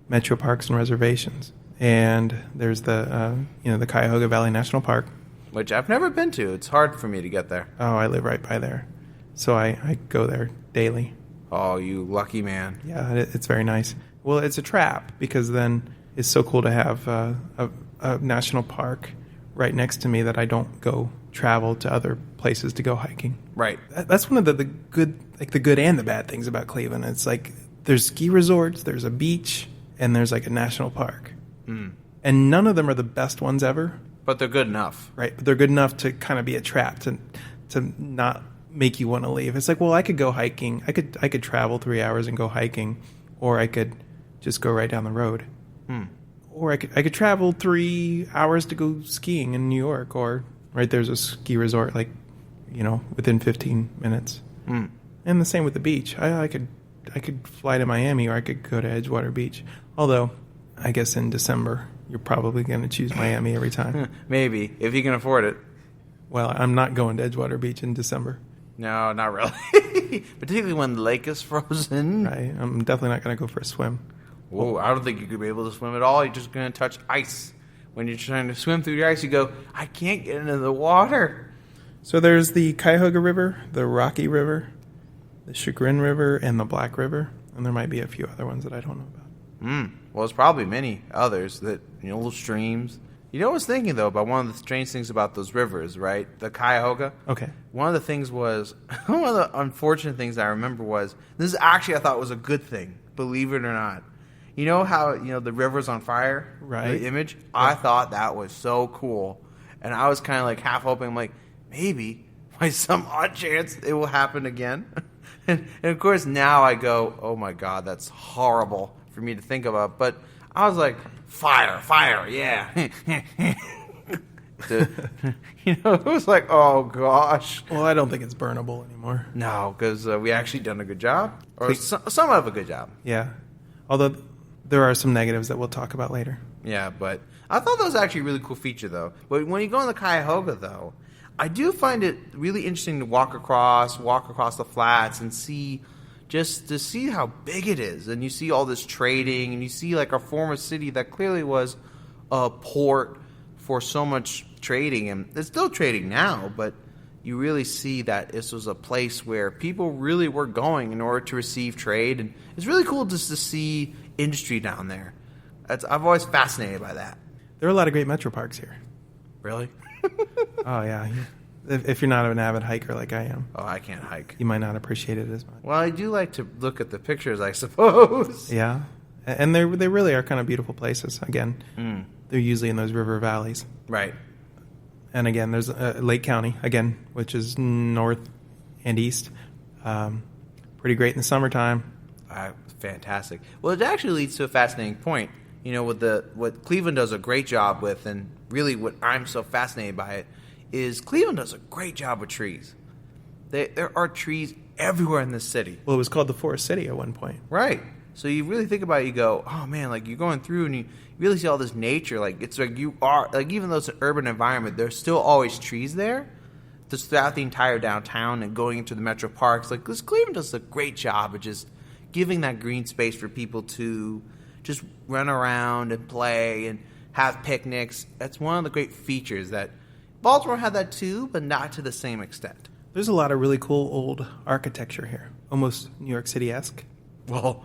S1: metro parks and reservations. And there's the Cuyahoga Valley National Park,
S2: which I've never been to. It's hard for me to get there.
S1: Oh, I live right by there, so I go there daily.
S2: Oh, you lucky man!
S1: Yeah, it's very nice. Well, it's a trap because then it's so cool to have a national park right next to me that I don't go travel to other places to go hiking.
S2: Right.
S1: That's one of the good and the bad things about Cleveland. It's like there's ski resorts, there's a beach, and there's like a national park. And none of them are the best ones ever.
S2: But they're good enough. Right.
S1: But they're good enough to kind of be a trap to not make you want to leave. It's like, well, I could go hiking. I could travel 3 hours and go hiking, or I could just go right down the road. Or I could travel 3 hours to go skiing in New York, or there's a ski resort within 15 minutes. And the same with the beach. I could fly to Miami, or I could go to Edgewater Beach. Although I guess in December you're probably going to choose Miami every time.
S2: Maybe, if you can afford it.
S1: Well, I'm not going to Edgewater Beach in December.
S2: No, not really. Particularly when the lake is frozen.
S1: Right. I'm definitely not going to go for a swim.
S2: Whoa, I don't think you could be able to swim at all. You're just going to touch ice. When you're trying to swim through the ice, you go, I can't get into the water.
S1: So there's the Cuyahoga River, the Rocky River, the Chagrin River, and the Black River. And there might be a few other ones that I don't know about.
S2: Well, there's probably many others that, little streams. You know, I was thinking, though, about one of the strange things about those rivers, right? The Cuyahoga.
S1: Okay.
S2: One of the things was, one of the unfortunate things I remember was, this is actually, I thought was a good thing, believe it or not. You know how, the river's on fire?
S1: Right.
S2: The image? Yeah. I thought that was so cool. And I was kind of like half hoping, I'm like, maybe, by some odd chance, it will happen again. and of course, now I go, oh my God, that's horrible for me to think about. But I was like, fire, yeah. It was like, oh gosh.
S1: Well, I don't think it's burnable anymore.
S2: No, because we actually done a good job. Or somewhat of a good job.
S1: Yeah. Although there are some negatives that we'll talk about later.
S2: Yeah, but I thought that was actually a really cool feature, though. But when you go on the Cuyahoga, though, I do find it really interesting to walk across the flats and see how big it is. And you see all this trading, and you see like a former city that clearly was a port for so much trading. And it's still trading now, but you really see that this was a place where people really were going in order to receive trade. And it's really cool just to see industry down there. I'm always fascinated by that.
S1: There are a lot of great metro parks here.
S2: Really?
S1: Oh, yeah. If you're not an avid hiker like I am.
S2: Oh, I can't hike.
S1: You might not appreciate it as much.
S2: Well, I do like to look at the pictures, I suppose.
S1: Yeah. And they really are kind of beautiful places. Again, they're usually in those river valleys.
S2: Right.
S1: And again, there's Lake County, again, which is north and east. Pretty great in the summertime.
S2: Fantastic. Well, it actually leads to a fascinating point. With what Cleveland does a great job with, and really what I'm so fascinated by it, is Cleveland does a great job with trees. There are trees everywhere in this city.
S1: Well, it was called the Forest City at one point.
S2: Right. So you really think about it, you go, oh man, like you're going through and you really see all this nature. Like it's like you are, like even though it's an urban environment, there's still always trees there. Just throughout the entire downtown and going into the metro parks. Like this Cleveland does a great job of just giving that green space for people to just run around and play and have picnics. That's one of the great features that Baltimore had that too, but not to the same extent.
S1: There's a lot of really cool old architecture here, almost New York City-esque.
S2: Well,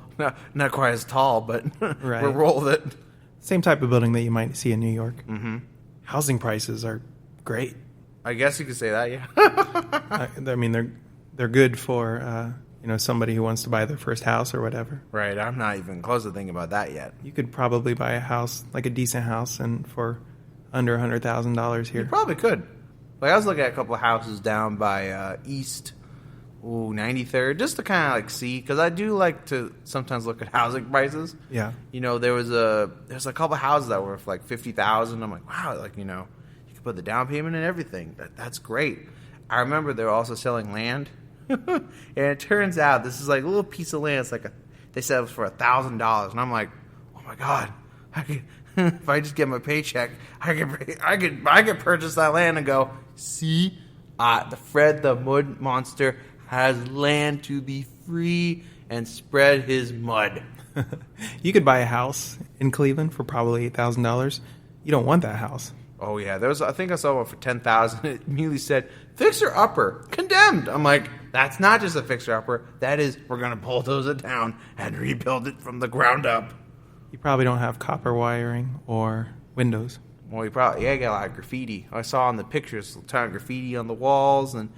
S2: not quite as tall, but
S1: Right.
S2: we'll roll with it.
S1: Same type of building that you might see in New York.
S2: Mm-hmm.
S1: Housing prices are great.
S2: I guess you could say that, yeah.
S1: I mean, they're good for somebody who wants to buy their first house or whatever.
S2: Right, I'm not even close to thinking about that yet.
S1: You could probably buy a house, like a decent house, and for under $100,000 here.
S2: You probably could. Like I was looking at a couple of houses down by East 93rd, just to kind of like see, because I do like to sometimes look at housing prices.
S1: Yeah.
S2: There's a couple of houses that were for like $50,000. I'm like, wow, like you could put the down payment and everything. That's great. I remember they were also selling land, and it turns out this is like a little piece of land. It's like they said it was for $1,000, and I'm like, oh my god, I could. If I just get my paycheck, I could purchase that land and go, see, the Fred the Mud Monster has land to be free and spread his mud.
S1: You could buy a house in Cleveland for probably $8,000. You don't want that house.
S2: Oh yeah, I think I saw one for $10,000. It immediately said fixer upper condemned. I'm like, that's not just a fixer upper. That is, we're gonna bulldoze it down and rebuild it from the ground up.
S1: You probably don't have copper wiring or windows.
S2: Well, you got a lot of graffiti. I saw in the pictures a ton of graffiti on the walls and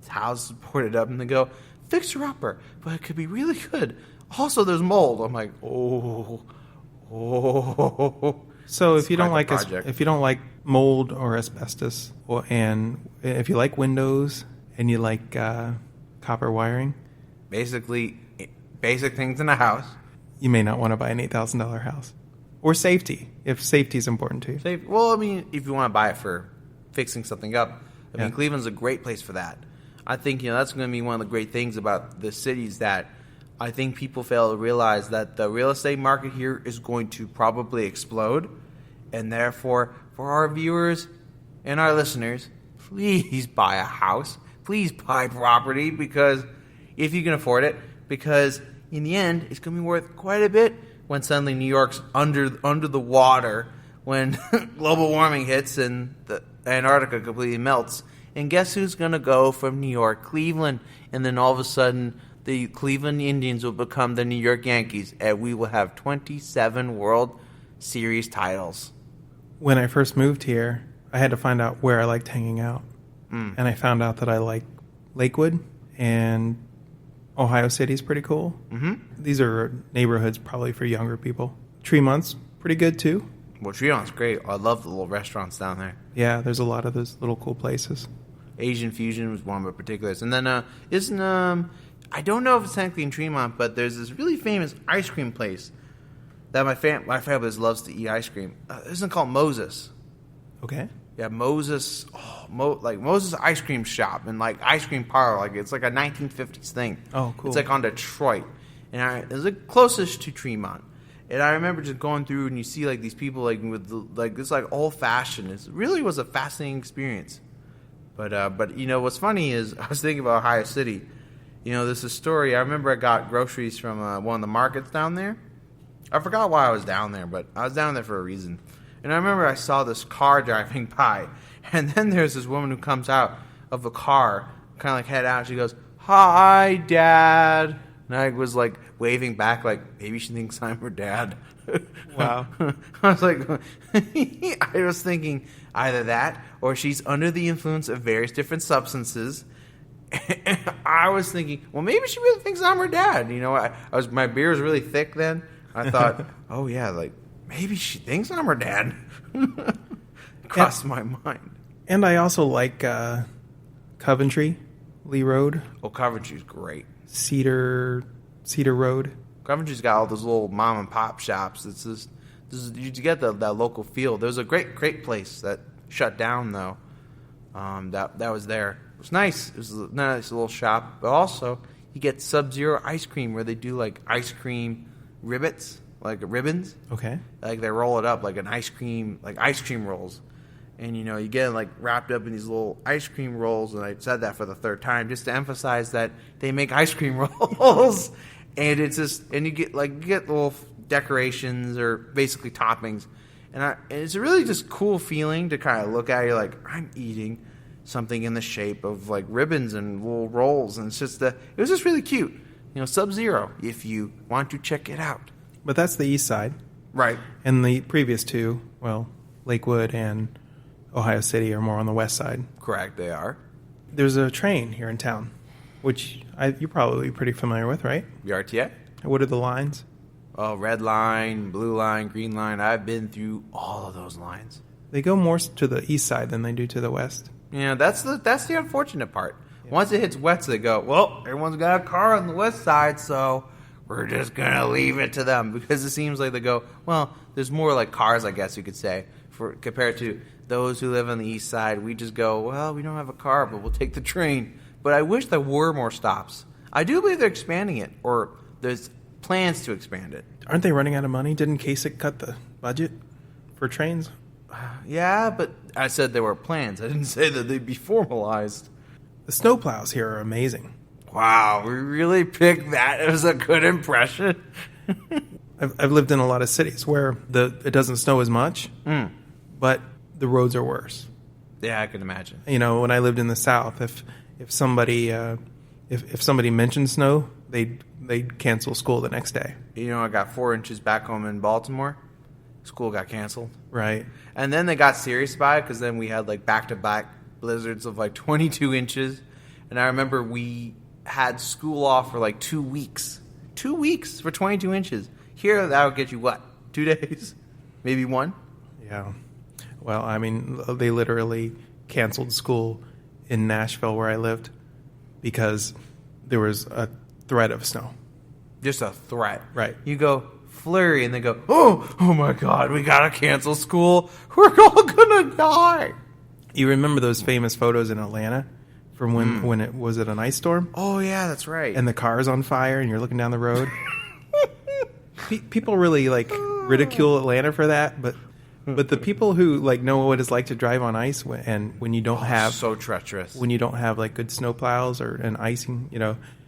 S2: houses boarded up, and they go, fixer upper, but it could be really good. Also, there's mold. I'm like, oh.
S1: So if you don't like mold or asbestos, and if you like windows and you like copper wiring,
S2: basically basic things in a house,
S1: you may not want to buy an $8,000 house. Or safety, if safety is important to you.
S2: Well, I mean, if you want to buy it for fixing something up, I mean, Cleveland's a great place for that. I think that's going to be one of the great things about the cities that I think people fail to realize, that the real estate market here is going to probably explode, and therefore, for our viewers and our listeners, please buy a house, please buy property, because if you can afford it, because in the end, it's going to be worth quite a bit when suddenly New York's under the water, when global warming hits and the Antarctica completely melts. And guess who's going to go from New York? Cleveland. And then all of a sudden, the Cleveland Indians will become the New York Yankees, and we will have 27 World Series titles.
S1: When I first moved here, I had to find out where I liked hanging out. And I found out that I like Lakewood, and Ohio City's pretty cool. Mm-hmm. These are neighborhoods probably for younger people. Tremont's pretty good too.
S2: Well, Tremont's great. I love the little restaurants down there.
S1: Yeah, there's a lot of those little cool places.
S2: Asian Fusion was one of my particulars. And then I don't know if it's technically in Tremont, but there's this really famous ice cream place that my family loves to eat ice cream. Isn't it called Moses?
S1: Okay.
S2: Yeah, Moses. Moses Ice Cream Shop and like ice cream parlor. Like it's like a 1950s thing.
S1: Oh, cool.
S2: It's like on Detroit, and it's like closest to Tremont. And I remember just going through, and you see like these people like with this like old fashioned. It really was a fascinating experience. But what's funny is I was thinking about Ohio City. There's a story. I remember I got groceries from one of the markets down there. I forgot why I was down there, but I was down there for a reason. And I remember I saw this car driving by, and then there's this woman who comes out of the car, kind of like head out. She goes, "Hi, Dad." And I was like waving back, like maybe she thinks I'm her dad.
S1: Wow.
S2: I was like, I was thinking either that or she's under the influence of various different substances. And I was thinking, well, maybe she really thinks I'm her dad. My beer was really thick then. I thought, oh yeah, like maybe she thinks I'm her dad. Crossed my mind.
S1: And I also like Coventry, Lee Road.
S2: Oh, Coventry's great.
S1: Cedar Road.
S2: Coventry's got all those little mom and pop shops. You get that local feel. There's a great place that shut down though. That was there. It was nice. It was a nice little shop, but also you get Sub-Zero ice cream where they do like ice cream ribbons.
S1: Okay.
S2: Like they roll it up like ice cream rolls. And, you get like wrapped up in these little ice cream rolls. And I said that for the third time just to emphasize that they make ice cream rolls. And it's just, and you get little decorations or basically toppings. And it's a really just cool feeling to kind of look at. You're like, I'm eating something in the shape of like ribbons and little rolls. And it's just, it was just really cute. Sub-Zero, if you want to check it out.
S1: But that's the east side.
S2: Right.
S1: And the previous two, well, Lakewood and Ohio City are more on the west side.
S2: Correct, they are.
S1: There's a train here in town, which you're probably pretty familiar with, right?
S2: The RTA?
S1: What are the lines?
S2: Oh, red line, blue line, green line. I've been through all of those lines.
S1: They go more to the east side than they do to the west.
S2: Yeah, that's the unfortunate part. Yeah. Once it hits west, they go, well, everyone's got a car on the west side, so we're just going to leave it to them. Because it seems like they go, well, there's more like cars, I guess you could say, compared to those who live on the east side. We just go, well, we don't have a car, but we'll take the train. But I wish there were more stops. I do believe they're expanding it, or there's plans to expand it.
S1: Aren't they running out of money? Didn't Kasich cut the budget for trains?
S2: Yeah, but I said there were plans. I didn't say that they'd be formalized.
S1: The snowplows here are amazing.
S2: Wow, we really picked that as a good impression.
S1: I've lived in a lot of cities where it doesn't snow as much, but the roads are worse.
S2: Yeah, I can imagine.
S1: When I lived in the South, if somebody mentioned snow, they'd cancel school the next day.
S2: I got 4 inches back home in Baltimore. School got canceled.
S1: Right.
S2: And then they got serious about it because then we had like back-to-back blizzards of like 22 inches. And I remember we had school off for like 2 weeks. 2 weeks for 22 inches. Here, that would get you what? 2 days? Maybe 1?
S1: Yeah. Well, I mean, they literally canceled school in Nashville where I lived because there was a threat of snow.
S2: Just a threat.
S1: Right.
S2: You go flurry and they go, oh my God, we got to cancel school. We're all going to die.
S1: You remember those famous photos in Atlanta from when it was an ice storm?
S2: Oh, yeah, that's right.
S1: And the car's on fire and you're looking down the road. People really ridicule Atlanta for that, but the people who know what it's like to drive on ice when you don't have
S2: so treacherous,
S1: when you don't have good snow plows or an icing,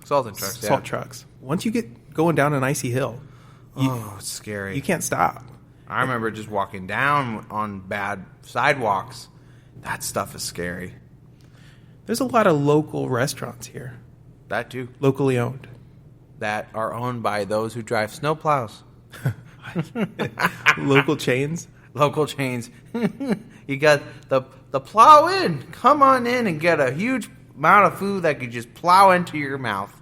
S2: salt trucks.
S1: Once you get going down an icy hill,
S2: it's scary.
S1: You can't stop.
S2: I remember just walking down on bad sidewalks. That stuff is scary.
S1: There's a lot of local restaurants here.
S2: That too.
S1: Locally owned.
S2: That are owned by those who drive snowplows.
S1: Local chains?
S2: Local chains. You got the plow in. Come on in and get a huge amount of food that could just plow into your mouth.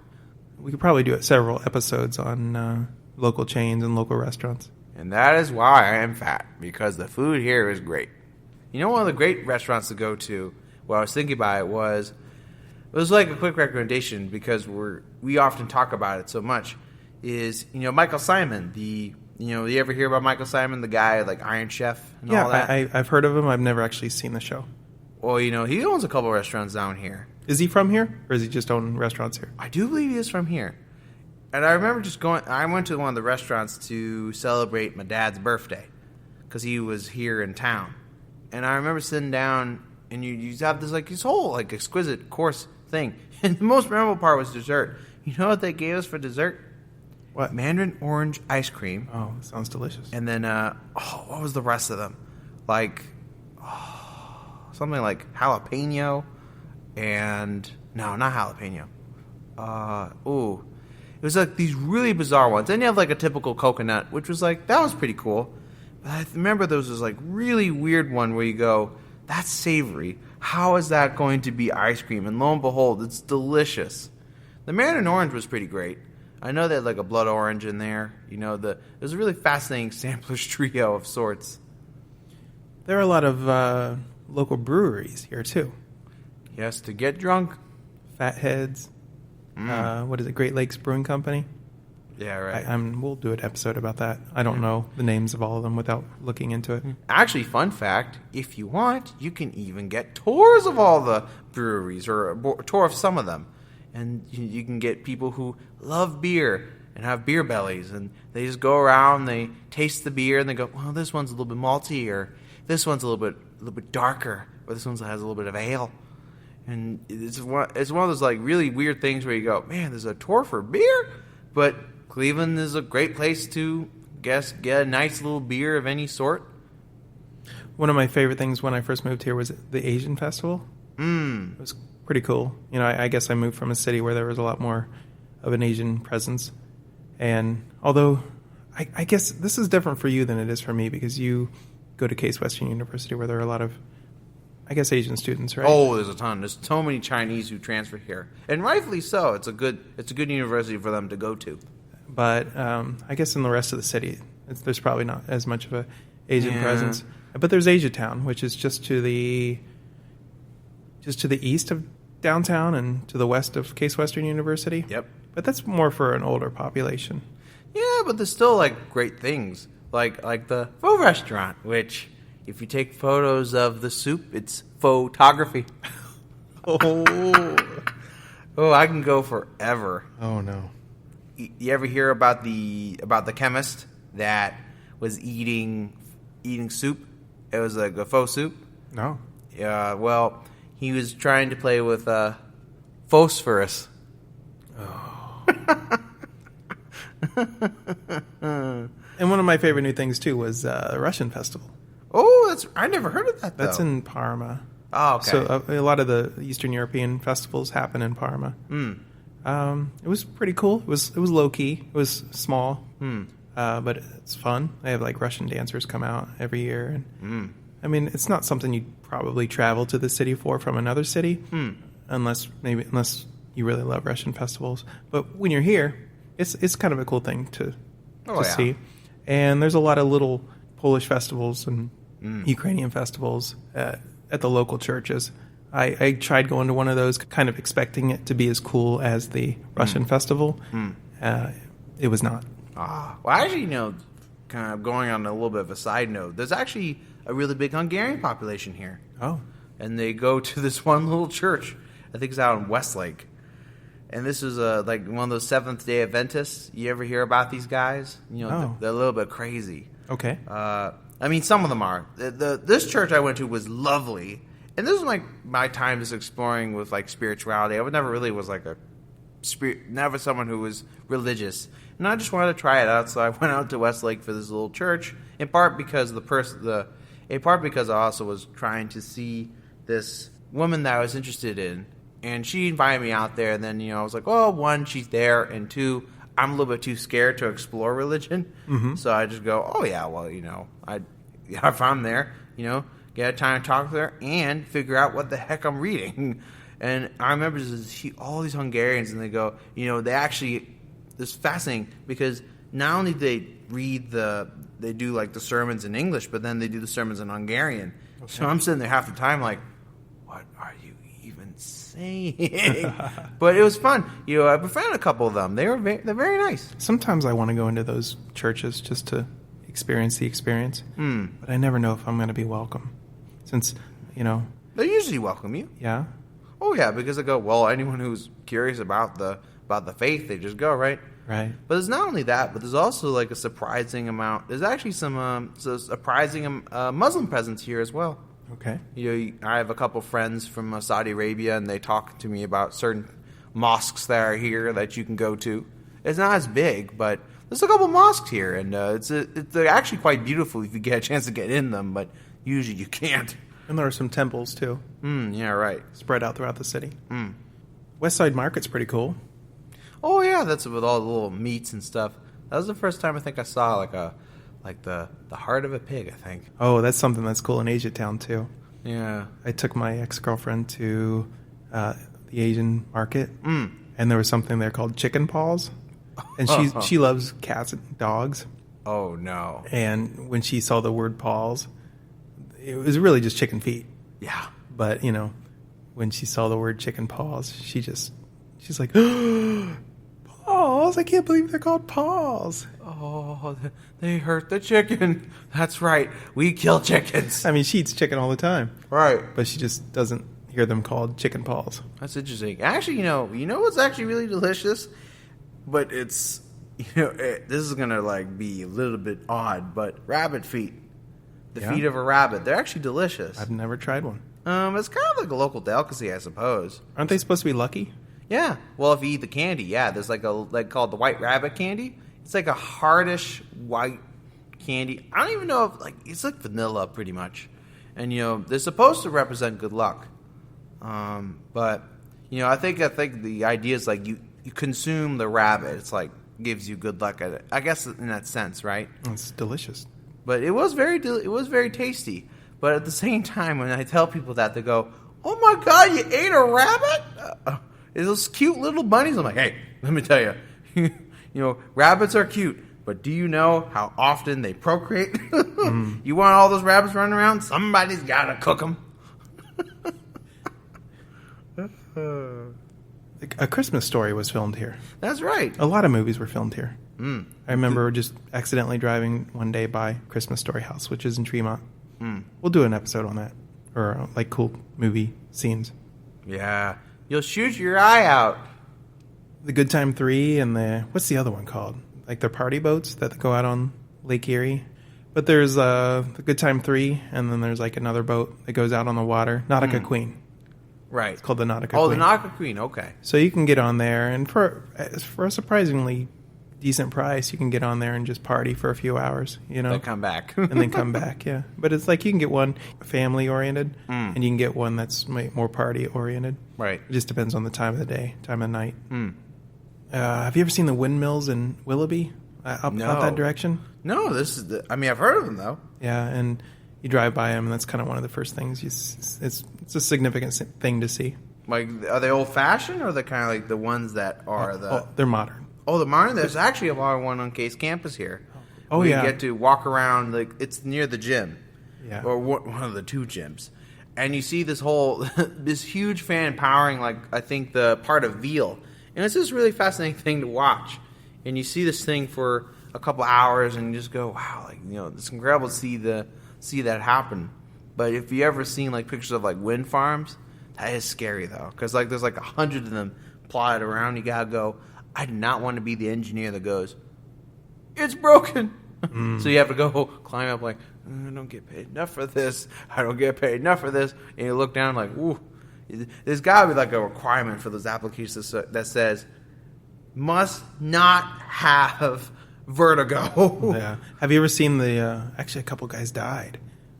S1: We could probably do several episodes on local chains and local restaurants.
S2: And that is why I am fat, because the food here is great. One of the great restaurants to go to, what I was thinking about it was like a quick recommendation because we often talk about it so much, is, Michael Symon, you ever hear about Michael Symon, the guy like Iron Chef and all that?
S1: Yeah, I've heard of him. I've never actually seen the show.
S2: Well, he owns a couple of restaurants down here.
S1: Is he from here, or does he just own restaurants here?
S2: I do believe he is from here. And I remember I went to one of the restaurants to celebrate my dad's birthday because he was here in town. And I remember sitting down, and you have this whole exquisite course thing. And the most memorable part was dessert. You know what they gave us for dessert?
S1: What?
S2: Mandarin orange ice cream.
S1: Oh, sounds delicious.
S2: And then, what was the rest of them? Something like jalapeno and... No, not jalapeno. It was these really bizarre ones. Then you have a typical coconut, which was that was pretty cool. But I remember those was really weird one where you go, that's savory. How is that going to be ice cream? And lo and behold, it's delicious. The Mandarin orange was pretty great. I know they had a blood orange in there. It was a really fascinating sampler's trio of sorts.
S1: There are a lot of local breweries here too.
S2: Yes, to get drunk.
S1: Fatheads. What is it? Great Lakes Brewing Company.
S2: Yeah, right.
S1: We'll do an episode about that. I don't know the names of all of them without looking into it.
S2: Actually, fun fact, if you want, you can even get tours of all the breweries or a tour of some of them. And you can get people who love beer and have beer bellies, and they just go around, they taste the beer, and they go, well, this one's a little bit malty, or this one's a little bit darker, or this one has a little bit of ale. And it's one of those like really weird things where you go, man, there's a tour for beer, but Cleveland is a great place to get a nice little beer of any sort.
S1: One of my favorite things when I first moved here was the Asian festival. It was pretty cool. You know, I guess I moved from a city where there was a lot more of an Asian presence. And although I guess this is different for you than it is for me, because you go to Case Western University where there are a lot of, I guess, Asian students, right?
S2: Oh, there's a ton. There's so many Chinese who transfer here, and rightfully so. It's a good university for them to go to.
S1: But I guess in the rest of the city, there's probably not as much of a Asian presence. But there's Asiatown, which is just to the east of downtown and to the west of Case Western University.
S2: Yep.
S1: But that's more for an older population.
S2: Yeah, but there's still like great things, like the pho restaurant, which if you take photos of the soup, it's photography.
S1: Oh,
S2: I can go forever.
S1: oh no.
S2: You ever hear about the chemist that was eating soup? It was like a faux soup.
S1: No.
S2: Yeah, well, he was trying to play with phosphorus.
S1: Oh. And one of my favorite new things too was the Russian festival.
S2: Oh, I never heard of that.
S1: That's in Parma.
S2: Oh, okay.
S1: So a lot of the Eastern European festivals happen in Parma. It was pretty cool. It was low key. It was small. But it's fun. They have like Russian dancers come out every year, and I mean, it's not something you'd probably travel to the city for from another city, unless you really love Russian festivals. But when you're here, it's kind of a cool thing to see. And there's a lot of little Polish festivals and Ukrainian festivals at the local churches. I tried going to one of those, kind of expecting it to be as cool as the Russian festival. It was not.
S2: Well, actually, kind of going on a little bit of a side note, there's actually a really big Hungarian population here.
S1: Oh.
S2: And they go to this one little church. I think it's out in Westlake. And this is like one of those Seventh-day Adventists. You ever hear about these guys? They're a little bit crazy.
S1: Okay.
S2: I mean, some of them are. This church I went to was lovely. And this was like my time just exploring with like spirituality. I never really was like never someone who was religious. And I just wanted to try it out, so I went out to Westlake for this little church. In part because I also was trying to see this woman that I was interested in, and she invited me out there. And then I was like, well, one, she's there, and two, I'm a little bit too scared to explore religion. So I just go, oh yeah, well, if I'm there, get a time to talk with her and figure out what the heck I'm reading. And I remember all these Hungarians, and they go, it's fascinating because not only do they do like the sermons in English, but then they do the sermons in Hungarian. Okay. So I'm sitting there half the time like, what are you even saying? But it was fun. I befriended a couple of them. They're very nice.
S1: Sometimes I want to go into those churches just to experience the experience, but I never know if I'm going to be welcome. Since,
S2: they usually welcome you.
S1: Yeah.
S2: Oh yeah, because they go, well, anyone who's curious about the faith, they just go, right?
S1: Right.
S2: But there's not only that, but there's also like a surprising amount. There's actually some surprising Muslim presence here as well.
S1: Okay.
S2: I have a couple friends from Saudi Arabia, and they talk to me about certain mosques that are here that you can go to. It's not as big, but there's a couple mosques here, and they're actually quite beautiful if you get a chance to get in them, but usually you can't.
S1: And there are some temples, too.
S2: Yeah, right.
S1: Spread out throughout the city. West Side Market's pretty cool.
S2: Oh, yeah, that's with all the little meats and stuff. That was the first time I think I saw like the heart of a pig, I think.
S1: Oh, that's something that's cool in Asiatown, too.
S2: Yeah.
S1: I took my ex-girlfriend to the Asian market, and there was something there called chicken paws. And she loves cats and dogs.
S2: Oh, no.
S1: And when she saw the word paws, it was really just chicken feet.
S2: Yeah.
S1: But, when she saw the word chicken paws, she's like, paws, I can't believe they're called paws.
S2: Oh, they hurt the chicken. That's right. We kill chickens.
S1: I mean, she eats chicken all the time.
S2: Right.
S1: But she just doesn't hear them called chicken paws.
S2: That's interesting. Actually, you know what's actually really delicious? But it's, this is going to be a little bit odd, but rabbit feet. The feet of a rabbit. They're actually delicious.
S1: I've never tried one.
S2: It's kind of like a local delicacy, I suppose.
S1: Aren't they supposed to be lucky?
S2: Yeah. Well, if you eat the candy, yeah. There's called the white rabbit candy. It's like a hardish white candy. I don't even know if it's like vanilla pretty much. And they're supposed to represent good luck. But I think the idea is you consume the rabbit. It's gives you good luck at it. I guess in that sense, right?
S1: It's delicious.
S2: But it was very tasty. But at the same time, when I tell people that, they go, "Oh my God, you ate a rabbit?" It's those cute little bunnies. I'm like, hey, let me tell you, rabbits are cute, but do you know how often they procreate? You want all those rabbits running around? Somebody's got to cook them.
S1: A Christmas Story was filmed here.
S2: That's right.
S1: A lot of movies were filmed here. I remember just accidentally driving one day by Christmas Story House, which is in Tremont. We'll do an episode on that, or cool movie scenes.
S2: Yeah, you'll shoot your eye out.
S1: The Good Time 3 and what's the other one called? Their party boats that go out on Lake Erie. But there's the Good Time 3, and then there's another boat that goes out on the water. Nautica Queen.
S2: Right.
S1: It's called the Nautica Queen.
S2: Oh, the Nautica Queen, okay.
S1: So you can get on there, and for a surprisingly decent price, you can get on there and just party for a few hours,
S2: Then come back.
S1: and then come back, yeah. But it's you can get one family-oriented, and you can get one that's more party-oriented.
S2: Right.
S1: It just depends on the time of the day, time of night. Have you ever seen the windmills in Willoughby? Up that direction?
S2: No, I've heard of them, though.
S1: Yeah, and you drive by them, and that's kind of one of the first things. It's a significant thing to see.
S2: Are they old-fashioned, or they're kind of the ones that are
S1: they're modern.
S2: Oh, the modern? There's actually a modern one on Case campus here.
S1: Oh, yeah.
S2: You get to walk around, it's near the gym.
S1: Yeah.
S2: Or one of the two gyms. And you see this this huge fan powering, I think, the part of veal. And it's just a really fascinating thing to watch. And you see this thing for a couple hours and you just go, wow, it's incredible to see that happen. But if you ever seen, pictures of, wind farms, that is scary, though. Because, there's, 100 of them plotted around. You got to go, I do not want to be the engineer that goes, it's broken. So you have to go climb up I don't get paid enough for this. I don't get paid enough for this. And you look down ooh. There's got to be a requirement for those applications that says, must not have vertigo.
S1: Yeah. Have you ever seen actually a couple guys died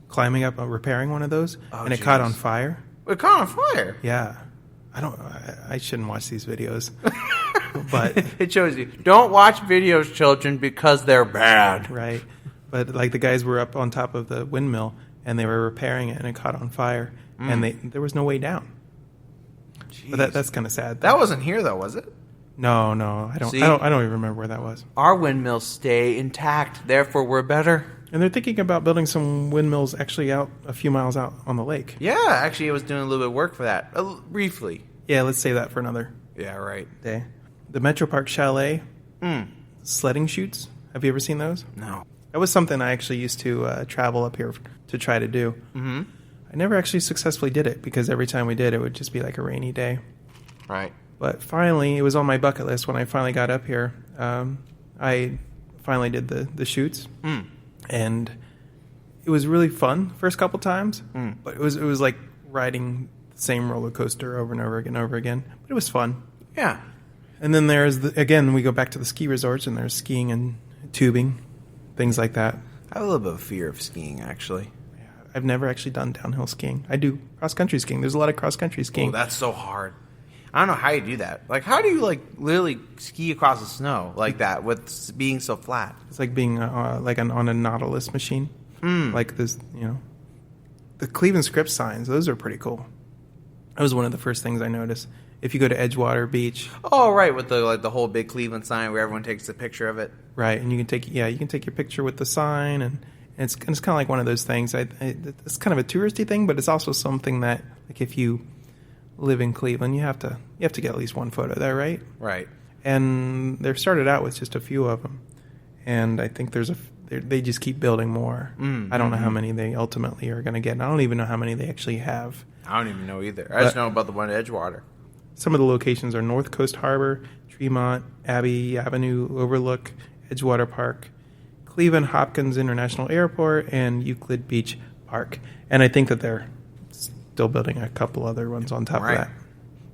S1: climbing up, repairing one of those, and it caught on fire?
S2: It caught on fire?
S1: Yeah. I shouldn't watch these videos. But
S2: it shows you, don't watch videos, children, because they're bad.
S1: Right. But the guys were up on top of the windmill and they were repairing it and it caught on fire and there was no way down. Jeez. But that's kind of sad.
S2: That wasn't here though, was it?
S1: No, I don't even remember where that was.
S2: Our windmills stay intact, therefore we're better.
S1: And they're thinking about building some windmills actually out a few miles out on the lake.
S2: Yeah, actually I was doing a little bit of work for that briefly.
S1: Yeah, let's save that for another day. The Metropark Chalet sledding chutes. Have you ever seen those?
S2: No.
S1: That was something I actually used to travel up here to try to do. Mm-hmm. I never actually successfully did it because every time we did, it would just be a rainy day.
S2: Right.
S1: But finally, it was on my bucket list when I finally got up here. I finally did the chutes, and it was really fun first couple times. But it was like riding the same roller coaster over and over again. But it was fun.
S2: Yeah.
S1: And then there's, we go back to the ski resorts, and there's skiing and tubing, things like that.
S2: I have a little bit of fear of skiing, actually.
S1: Yeah, I've never actually done downhill skiing. I do cross-country skiing. There's a lot of cross-country skiing.
S2: Oh, that's so hard. I don't know how you do that. How do you, literally ski across the snow like that with being so flat?
S1: It's like being on a Nautilus machine. Like this, The Cleveland Scripps signs, those are pretty cool. That was one of the first things I noticed. If you go to Edgewater Beach.
S2: Oh, right, with the whole big Cleveland sign where everyone takes a picture of it.
S1: Right, and you can take your picture with the sign, and it's kind of like one of those things. It's kind of a touristy thing, but it's also something that if you live in Cleveland, you have to get at least one photo there, right?
S2: Right.
S1: And they started out with just a few of them, and I think they just keep building more. I don't know how many they ultimately are going to get, and I don't even know how many they actually have.
S2: I don't even know either. I just know about the one at Edgewater.
S1: Some of the locations are North Coast Harbor, Tremont, Abbey Avenue Overlook, Edgewater Park, Cleveland Hopkins International Airport, and Euclid Beach Park. And I think that they're still building a couple other ones on top of that.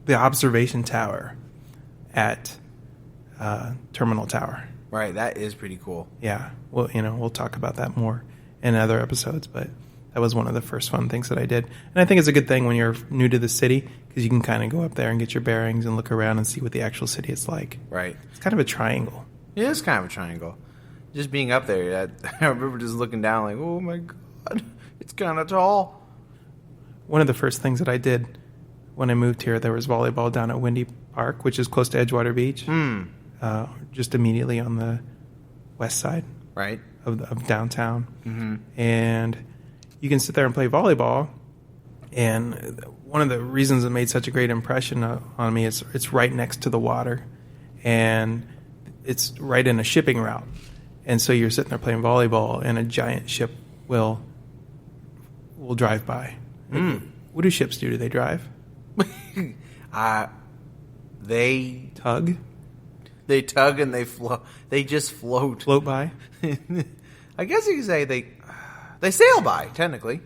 S1: The observation tower at Terminal Tower.
S2: Right, that is pretty cool.
S1: Yeah, well, we'll talk about that more in other episodes, but that was one of the first fun things that I did. And I think it's a good thing when you're new to the city, because you can kind of go up there and get your bearings and look around and see what the actual city is like.
S2: Right.
S1: It's kind of a triangle.
S2: It is kind of a triangle. Just being up there, I remember just looking down like, oh my God, it's kind of tall.
S1: One of the first things that I did when I moved here, there was volleyball down at Windy Park, which is close to Edgewater Beach, just immediately on the west side of downtown. Mm-hmm. And you can sit there and play volleyball. And one of the reasons it made such a great impression on me is it's right next to the water. And it's right in a shipping route. And so you're sitting there playing volleyball, and a giant ship will drive by. What do ships do? Do they drive?
S2: They
S1: tug.
S2: They tug and they float. They just float.
S1: Float by?
S2: I guess you could say they sail by, technically.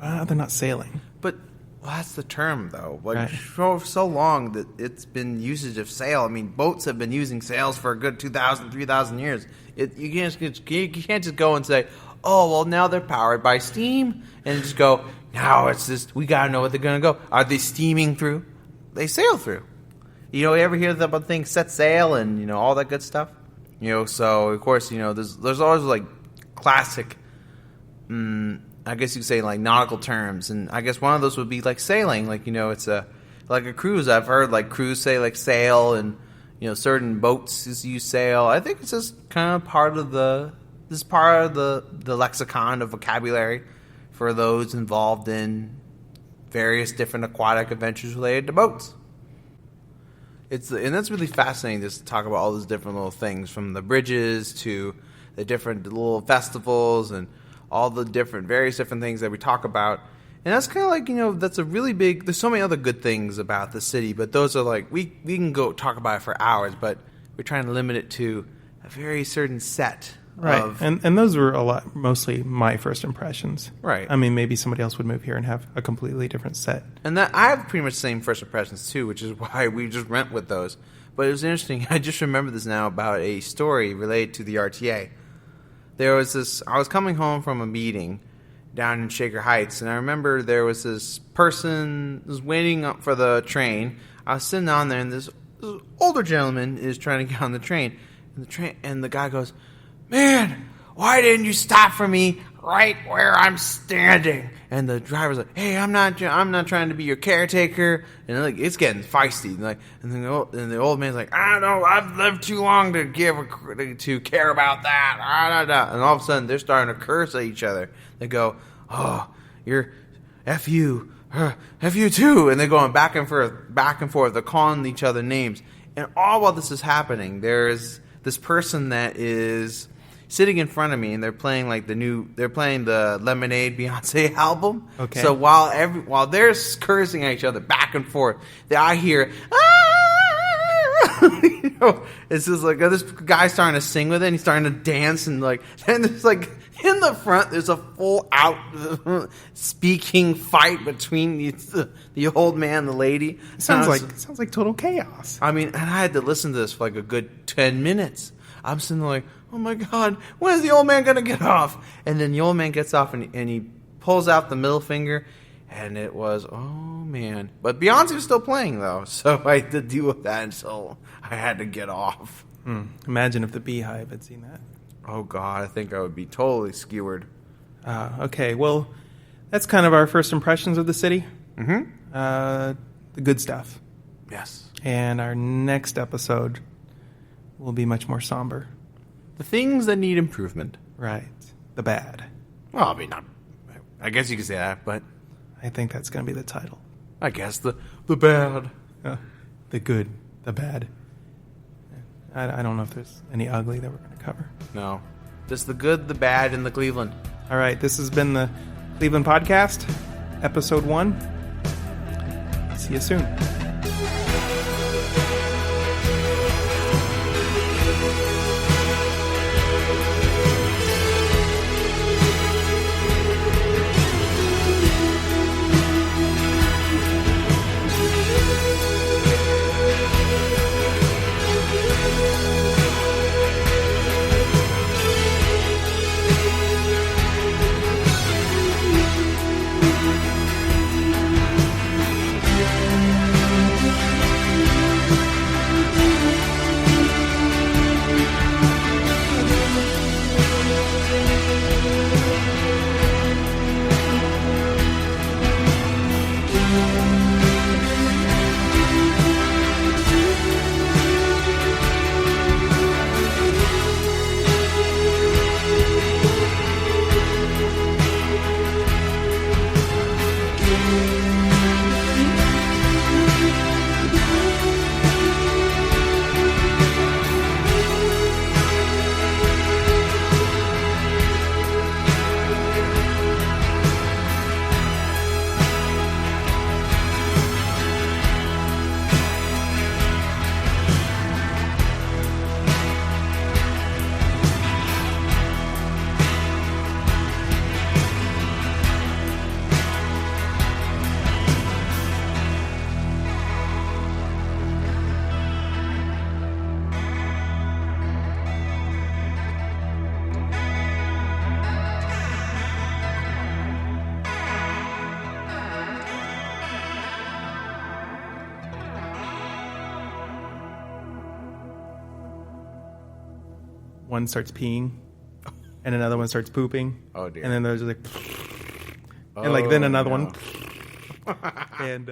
S1: They're not sailing.
S2: But that's the term, though. Like,
S1: right.
S2: For so long that it's been usage of sail. I mean, boats have been using sails for a good 2,000, 3,000 years. You can't just go and say, oh, well, now they're powered by steam. And just go, now it's just, we got to know what they're going to go. Are they steaming through? They sail through. You ever hear about things set sail and, all that good stuff? So, of course, there's always, like, classic, I guess you could say, like, nautical terms. And I guess one of those would be, like, sailing. Like, it's like a cruise. I've heard, like, crews say, like, sail, and, certain boats use sail. I think it's just kind of part of the lexicon of vocabulary for those involved in various different aquatic adventures related to boats. And that's really fascinating just to talk about all those different little things, from the bridges to the different little festivals and all the various different things that we talk about. And that's kind of like, that's a really big, there's so many other good things about the city, but those are like, we can go talk about it for hours, but we're trying to limit it to a very certain set.
S1: Right, and those were mostly my first impressions.
S2: Right.
S1: I mean, maybe somebody else would move here and have a completely different set.
S2: And that I have pretty much the same first impressions too, which is why we just went with those. But it was interesting. I just remember this now about a story related to the RTA. There was this. I was coming home from a meeting down in Shaker Heights, and I remember there was this person was waiting up for the train. I was sitting on there, and this older gentleman is trying to get on the train, and the guy goes, "Man, why didn't you stop for me right where I'm standing?" And the driver's like, "Hey, I'm not trying to be your caretaker." And like, it's getting feisty. And the old man's like, "I don't know, I've lived too long to care about that." And all of a sudden, they're starting to curse at each other. They go, "Oh, you're F you too," and they're going back and forth. They're calling each other names. And all while this is happening, there's this person that is sitting in front of me, and they're playing the Lemonade Beyonce album. Okay. So while they're cursing at each other back and forth, I hear, it's just like this guy's starting to sing with it, and he's starting to dance, and there's like in the front, there's a full out speaking fight between the old man and the lady.
S1: Sounds like total chaos.
S2: I mean, and I had to listen to this for like a good 10 minutes. I'm sitting there like, oh my God, when is the old man going to get off? And then the old man gets off, and he pulls out the middle finger, and it was, oh man. But Beyonce was still playing, though, so I had to deal with that until I had to get off.
S1: Imagine if the Beehive had seen that.
S2: Oh God, I think I would be totally skewered.
S1: Okay, well, that's kind of our first impressions of the city.
S2: Mm-hmm.
S1: The good stuff.
S2: Yes.
S1: And our next episode will be much more somber.
S2: The things that need improvement.
S1: Right. The bad.
S2: Well, I mean, I guess you could say that, but
S1: I think that's going to be the title.
S2: I guess the bad.
S1: The good, the bad. I don't know if there's any ugly that we're going to cover.
S2: No. Just the good, the bad, and the Cleveland.
S1: All right. This has been the Cleveland Podcast, Episode 1. See you soon. One starts peeing, and another one starts pooping.
S2: Oh, dear.
S1: And then there's like, and like then another
S2: no.
S1: one, and